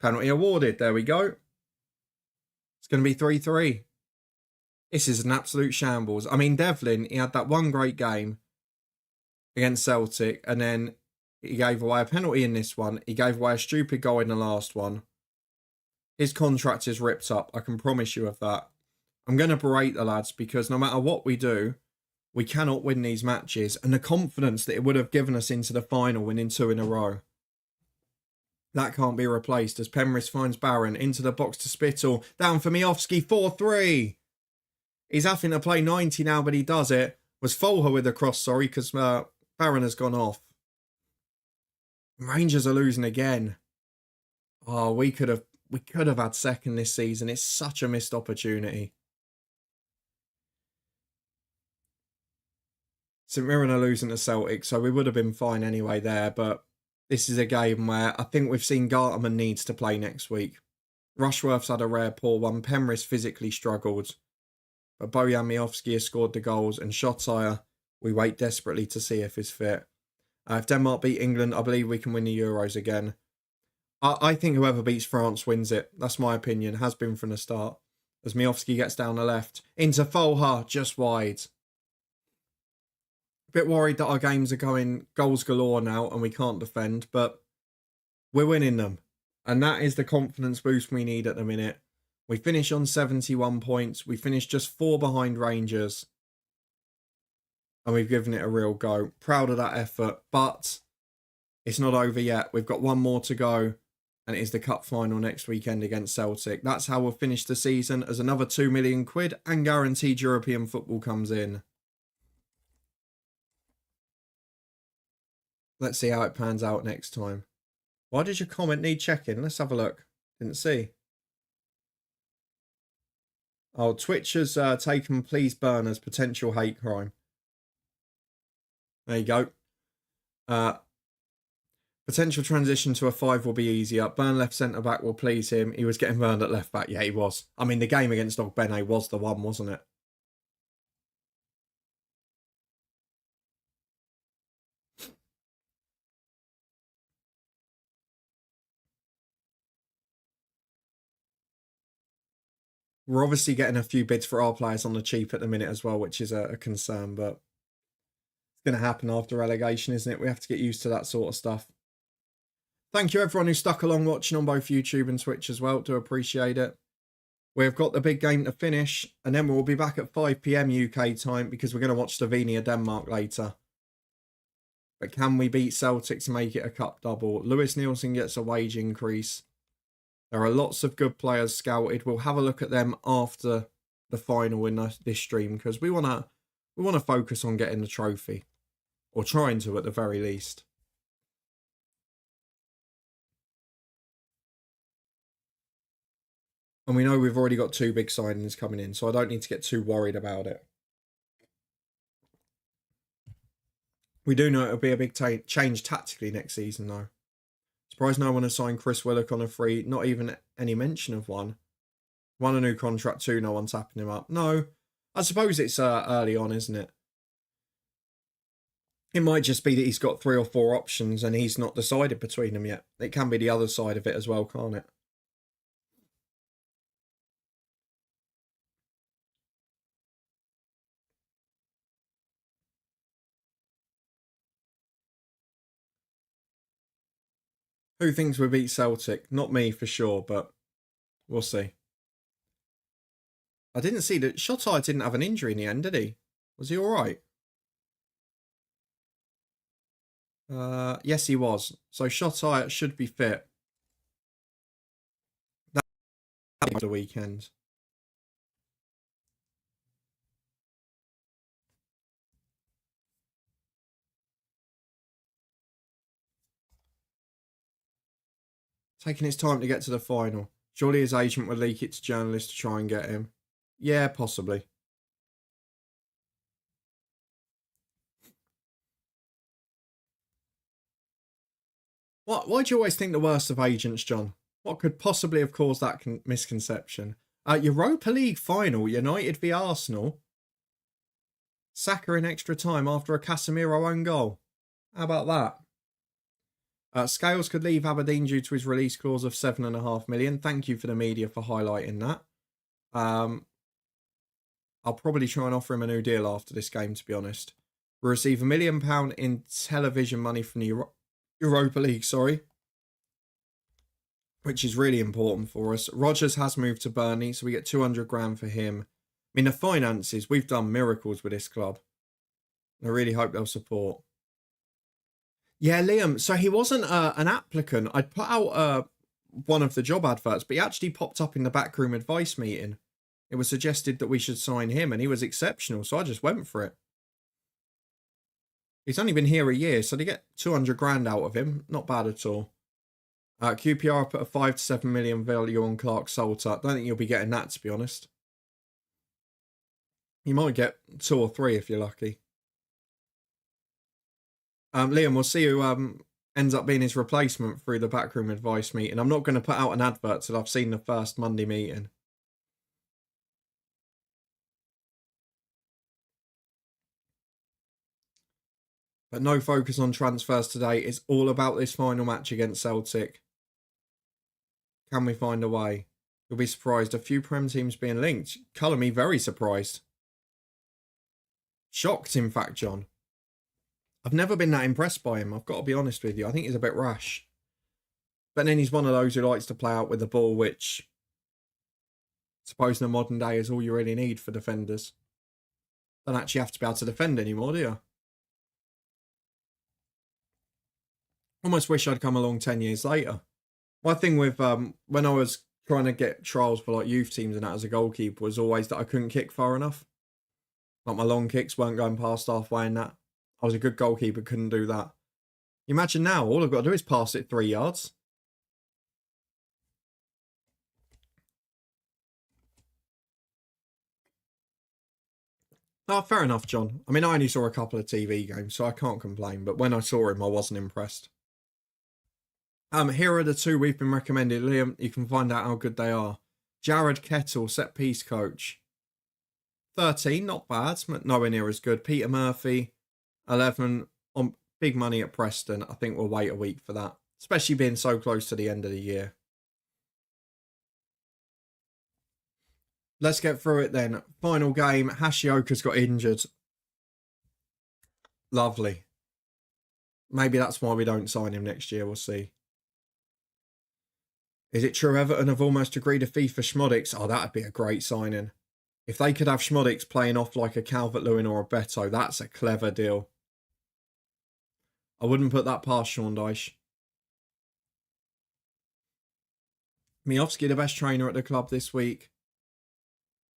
Penalty awarded. There we go. It's going to be 3-3. This is an absolute shambles. I mean, Devlin, he had that one great game against Celtic, and then he gave away a penalty in this one. He gave away a stupid goal in the last one. His contract is ripped up. I can promise you of that. I'm going to berate the lads because no matter what we do, we cannot win these matches. And the confidence that it would have given us into the final, winning 2 in a row, that can't be replaced as Penrith finds Barron into the box to Spittle. Down for Miofsky, 4-3. He's having to play 90 now, but he does it. Was Folha with a cross, sorry, because Barron has gone off. Rangers are losing again. Oh, we could have had second this season. It's such a missed opportunity. St Mirren are losing to Celtic, so we would have been fine anyway there, but this is a game where I think we've seen Garterman needs to play next week. Rushworth's had a rare poor one. Penrith physically struggled. But Bojan Miofsky has scored the goals, and Shotire, we wait desperately to see if he's fit. If Denmark beat England, I believe we can win the Euros again. I think whoever beats France wins it. That's my opinion. Has been from the start. As Miofsky gets down the left. Into Folha, just wide. Bit worried that our games are going goals galore now and we can't defend, but we're winning them. And that is the confidence boost we need at the minute. We finish on 71 points. We finished just 4 behind Rangers. And we've given it a real go. Proud of that effort. But it's not over yet. We've got one more to go. And it is the cup final next weekend against Celtic. That's how we'll finish the season, as another 2 million quid and guaranteed European football comes in. Let's see how it pans out next time. Why does your comment need checking? Let's have a look. Didn't see. Oh, Twitch has taken please burn as potential hate crime. There you go. Potential transition to a 5 will be easier. Burn left centre-back will please him. He was getting burned at left-back. Yeah, he was. I mean, the game against Ogbene was the one, wasn't it? We're obviously getting a few bids for our players on the cheap at the minute as well, which is a concern, but it's going to happen after relegation, isn't it? We have to get used to that sort of stuff. Thank you everyone who stuck along watching on both YouTube and Twitch as well. Do appreciate it. We've got the big game to finish, and then we'll be back at 5 PM UK time because we're going to watch Slovenia Denmark later. But can we beat Celtic to make it a cup double? Lewis Nielsen gets a wage increase. There are lots of good players scouted. We'll have a look at them after the final in this stream because we want to focus on getting the trophy, or trying to at the very least. And we know we've already got 2 big signings coming in, so I don't need to get too worried about it. We do know it'll be a big change tactically next season, though. Surprised no one has signed Chris Willock on a free, not even any mention of one. Won a new contract too, no one's tapping him up. No, I suppose it's early on, isn't it? It might just be that he's got 3 or 4 options and he's not decided between them yet. It can be the other side of it as well, can't it? Who thinks we beat Celtic? Not me for sure, but we'll see. I didn't see that Shotai didn't have an injury in the end, did he? Was he all right? Yes, he was. So Shotai should be fit. That was the weekend. Taking his time to get to the final. Surely his agent would leak it to journalists to try and get him. Yeah, possibly. Why do you always think the worst of agents, John? What could possibly have caused that misconception? Europa League final, United v Arsenal. Saka in extra time after a Casemiro own goal. How about that? Scales could leave Aberdeen due to his release clause of $7.5 million. Thank you for the media for highlighting that. I'll probably try and offer him a new deal after this game, to be honest. We'll receive £1 million in television money from the Europa League, which is really important for us. Rogers has moved to Burnley, so we get 200 grand for him. I mean, the finances, we've done miracles with this club. I really hope they'll support. Yeah, Liam. So he wasn't an applicant. I'd put out one of the job adverts, but he actually popped up in the backroom advice meeting. It was suggested that we should sign him, and he was exceptional, so I just went for it. He's only been here a year, so they get 200 grand out of him. Not bad at all. QPR put a 5 to 7 million value on Clark Salter. Don't think you'll be getting that, to be honest. You might get 2 or 3 if you're lucky. Liam, we'll see who ends up being his replacement through the backroom advice meeting. I'm not going to put out an advert till I've seen the first Monday meeting. But no focus on transfers today. It's all about this final match against Celtic. Can we find a way? You'll be surprised. A few Prem teams being linked. Colour me very surprised. Shocked, in fact, John. I've never been that impressed by him. I've got to be honest with you. I think he's a bit rash. But then he's one of those who likes to play out with the ball, which Suppose in the modern day is all you really need for defenders. Don't actually have to be able to defend anymore, do you? Almost wish I'd come along 10 years later. My thing with when I was trying to get trials for like youth teams and that as a goalkeeper was always that I couldn't kick far enough. Like my long kicks weren't going past halfway and that. I was a good goalkeeper, couldn't do that. You imagine now, all I've got to do is pass it 3 yards. Oh, fair enough, John. I mean, I only saw a couple of TV games, so I can't complain. But when I saw him, I wasn't impressed. Here are the 2 we've been recommended. Liam, you can find out how good they are. Jared Kettle, set-piece coach. 13, not bad, but nowhere near as good. Peter Murphy, 11, on big money at Preston. I think we'll wait a week for that, especially being so close to the end of the year. Let's get through it then. Final game, Hashioka's got injured. Lovely. Maybe that's why we don't sign him next year, we'll see. Is it true Everton have almost agreed a fee for Schmodics? Oh, that'd be a great signing. If they could have Schmodics playing off like a Calvert-Lewin or a Beto, that's a clever deal. I wouldn't put that past Sean Dyche. Miofsky, the best trainer at the club this week.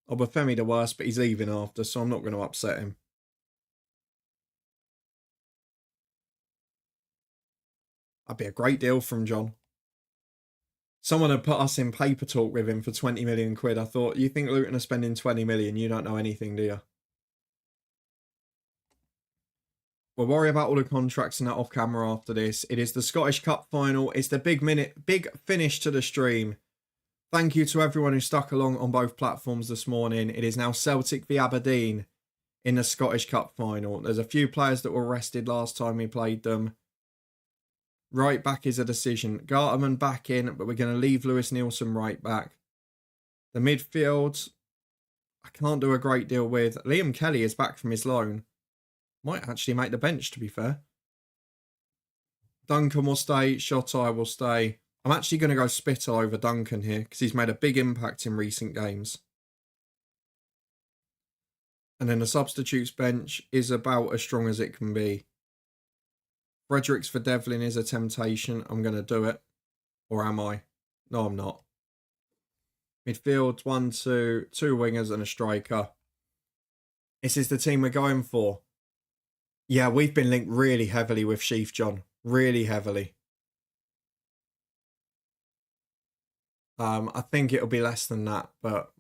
Obafemi the worst, but he's leaving after, so I'm not going to upset him. That'd be a great deal from John. Someone had put us in paper talk with him for 20 million quid. I thought, you think Luton are spending 20 million? You don't know anything, do you? We'll worry about all the contracts and that off camera after this. It is the Scottish Cup final. It's the big finish to the stream. Thank you to everyone who stuck along on both platforms this morning. It is now Celtic v Aberdeen in the Scottish Cup final. There's a few players that were rested last time we played them. Right back is a decision. Garterman back in, but we're going to leave Lewis Nielsen right back. The midfield, I can't do a great deal with. Liam Kelly is back from his loan. Might actually make the bench, to be fair. Duncan will stay. Shotai will stay. I'm actually going to go Spittle over Duncan here because he's made a big impact in recent games. And then the substitutes bench is about as strong as it can be. Fredericks for Devlin is a temptation. I'm going to do it. Or am I? No, I'm not. Midfield, 1, 2, 2 wingers and a striker. This is the team we're going for. Yeah, we've been linked really heavily with Sheaf, John. Really heavily. I think it'll be less than that, but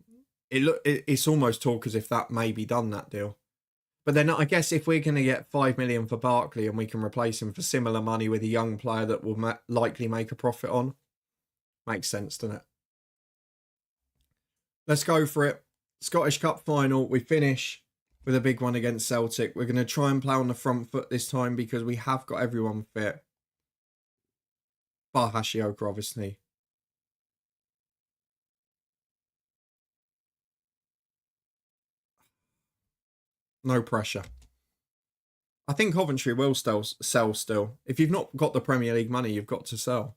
it's almost talk as if that may be done, that deal. But then I guess if we're going to get 5 million for Barkley and we can replace him for similar money with a young player that will likely make a profit on, makes sense, doesn't it? Let's go for it. Scottish Cup final. We finish with a big one against Celtic. We're going to try and play on the front foot this time because we have got everyone fit. Bar Hashioka, obviously. No pressure. I think Coventry will sell still. If you've not got the Premier League money, you've got to sell.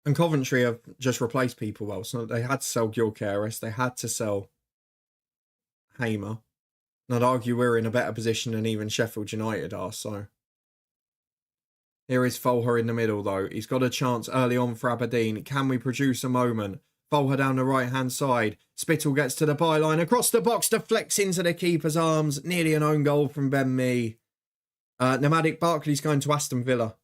And Coventry have just replaced people well. So they had to sell Gilcaris. They had to sell Hamer. And I'd argue we're in a better position than even Sheffield United are. So here is Folher in the middle, though. He's got a chance early on for Aberdeen. Can we produce a moment? Folher down the right-hand side. Spittle gets to the byline. Across the box, deflects into the keeper's arms. Nearly an own goal from Ben Mee. Nomadic Barkley's going to Aston Villa.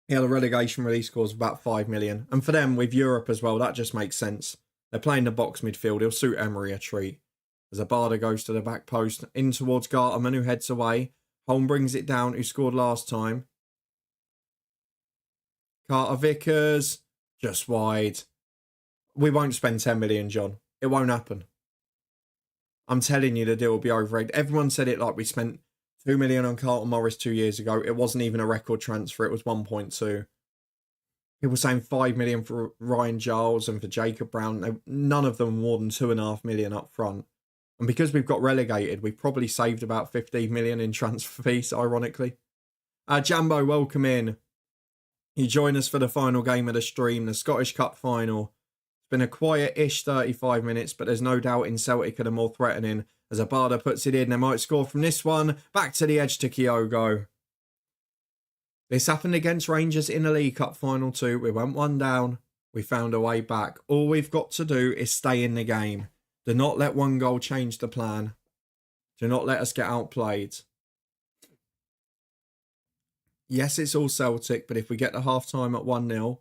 He had a relegation release clause of about 5 million. And for them, with Europe as well, that just makes sense. They're playing the box midfield. He'll suit Emery a treat. As Abada goes to the back post. In towards Garterman, who heads away. Holm brings it down, who scored last time. Carter Vickers. Just wide. We won't spend 10 million, John. It won't happen. I'm telling you, the deal will be overrated. Everyone said it like we spent 2 million on Carlton Morris 2 years ago. It wasn't even a record transfer. It was 1.2. People saying 5 million for Ryan Giles and for Jacob Brown. None of them more than 2.5 million up front. And because we've got relegated, we've probably saved about 15 million in transfer fees, ironically. Jambo, welcome in. You join us for the final game of the stream, the Scottish Cup final. It's been a quiet-ish 35 minutes, but there's no doubt in Celtic are the more threatening. As Abada puts it in, they might score from this one. Back to the edge to Kyogo. This happened against Rangers in the League Cup final too. We went one down. We found a way back. All we've got to do is stay in the game. Do not let one goal change the plan. Do not let us get outplayed. Yes, it's all Celtic, but if we get to half-time at 1-0,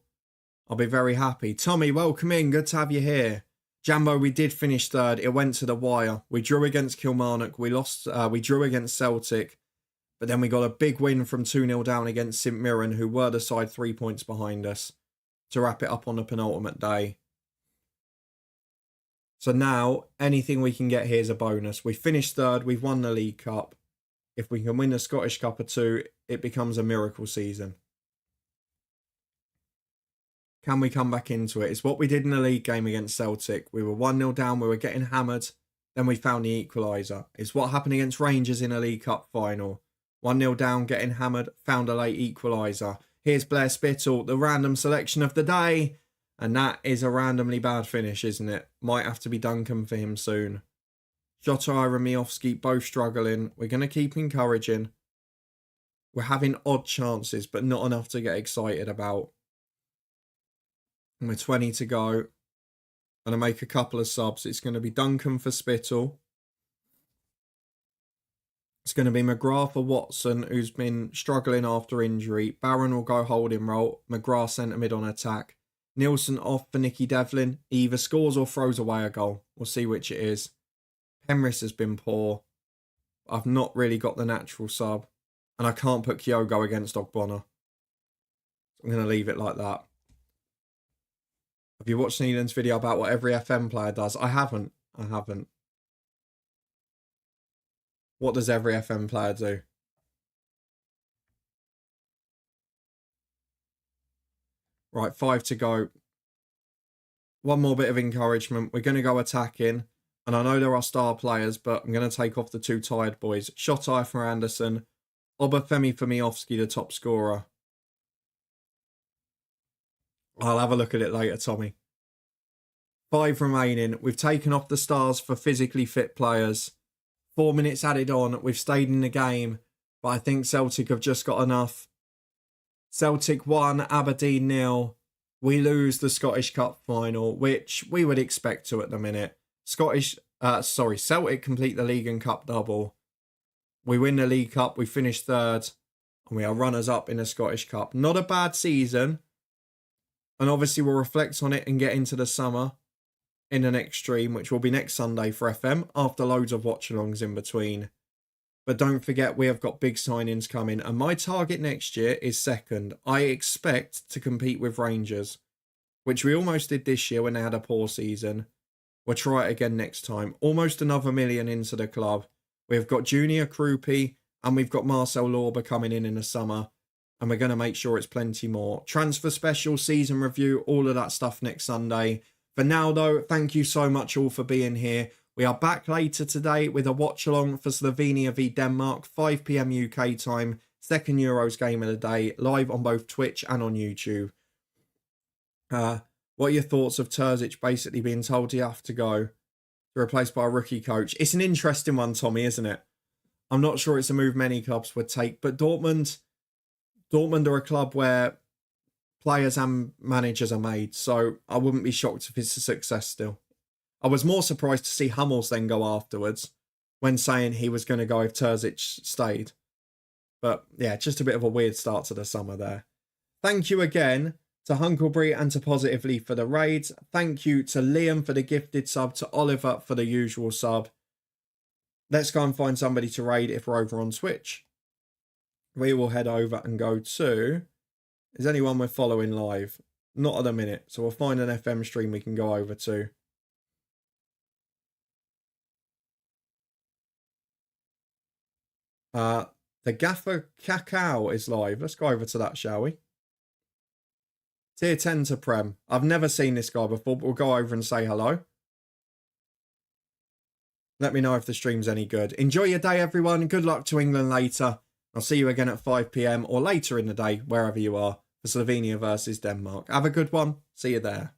I'll be very happy. Tommy, welcome in. Good to have you here. Jambo, we did finish third. It went to the wire. We drew against Kilmarnock. We drew against Celtic. But then we got a big win from 2-0 down against St Mirren, who were the side 3 points behind us, to wrap it up on the penultimate day. So now, anything we can get here is a bonus. We finished third. We've won the League Cup. If we can win the Scottish Cup or two, it becomes a miracle season. Can we come back into it? It's what we did in the league game against Celtic. We were 1-0 down. We were getting hammered. Then we found the equaliser. It's what happened against Rangers in a League Cup final. 1-0 down, getting hammered, found a late equaliser. Here's Blair Spittle, the random selection of the day. And that is a randomly bad finish, isn't it? Might have to be Duncan for him soon. Jota and Miofsky both struggling. We're going to keep encouraging. We're having odd chances, but not enough to get excited about. And we're 20 to go. I'm going to make a couple of subs. It's going to be Duncan for Spittle. It's going to be McGrath for Watson, who's been struggling after injury. Barron will go holding role. McGrath centre mid on attack. Nielsen off for Nicky Devlin. He either scores or throws away a goal. We'll see which it is. Penrith has been poor. I've not really got the natural sub. And I can't put Kyogo against Ogbonna. I'm going to leave it like that. Have you watched Neelan's video about what every FM player does? I haven't. What does every FM player do? Right, 5 to go. One more bit of encouragement. We're going to go attacking. And I know there are star players, but I'm going to take off the two tired boys. Shotai for Anderson. Obafemi for Miofsky, the top scorer. I'll have a look at it later, Tommy. 5 remaining. We've taken off the stars for physically fit players. 4 minutes added on. We've stayed in the game. But I think Celtic have just got enough. Celtic 1, Aberdeen 0. We lose the Scottish Cup final, which we would expect to at the minute. Celtic complete the League and Cup double. We win the League Cup, we finish third, and we are runners-up in the Scottish Cup. Not a bad season. And obviously we'll reflect on it and get into the summer in the next stream, which will be next Sunday for FM, after loads of watch-alongs in between. But don't forget, we have got big signings coming, and my target next year is second. I expect to compete with Rangers, which we almost did this year when they had a poor season. We'll try it again next time. Almost another million into the club. We've got Junior Krupi, and we've got Marcel Lorber coming in the summer, and we're going to make sure it's plenty more. Transfer special, season review, all of that stuff next Sunday. For now, though, thank you so much all for being here. We are back later today with a watch-along for Slovenia v Denmark, 5 PM UK time, second Euros game of the day, live on both Twitch and on YouTube. What are your thoughts of Terzic basically being told you have to go, replaced by a rookie coach? It's an interesting one, Tommy, isn't it? I'm not sure it's a move many clubs would take, but Dortmund are a club where players and managers are made, so I wouldn't be shocked if it's a success still. I was more surprised to see Hummels then go afterwards when saying he was going to go if Terzic stayed. But yeah, just a bit of a weird start to the summer there. Thank you again to Hunkleberry and to Positively for the raids. Thank you to Liam for the gifted sub, to Oliver for the usual sub. Let's go and find somebody to raid if we're over on Twitch. We will head over and go to... Is anyone we're following live? Not at the minute. So we'll find an FM stream we can go over to. The Gaffer Cacao is live. Let's go over to that, shall we? Tier 10 to Prem. I've never seen this guy before, but we'll go over and say hello. Let me know if the stream's any good. Enjoy your day, everyone. Good luck to England later. I'll see you again at 5 PM or later in the day, wherever you are. for Slovenia versus Denmark. Have a good one. See you there.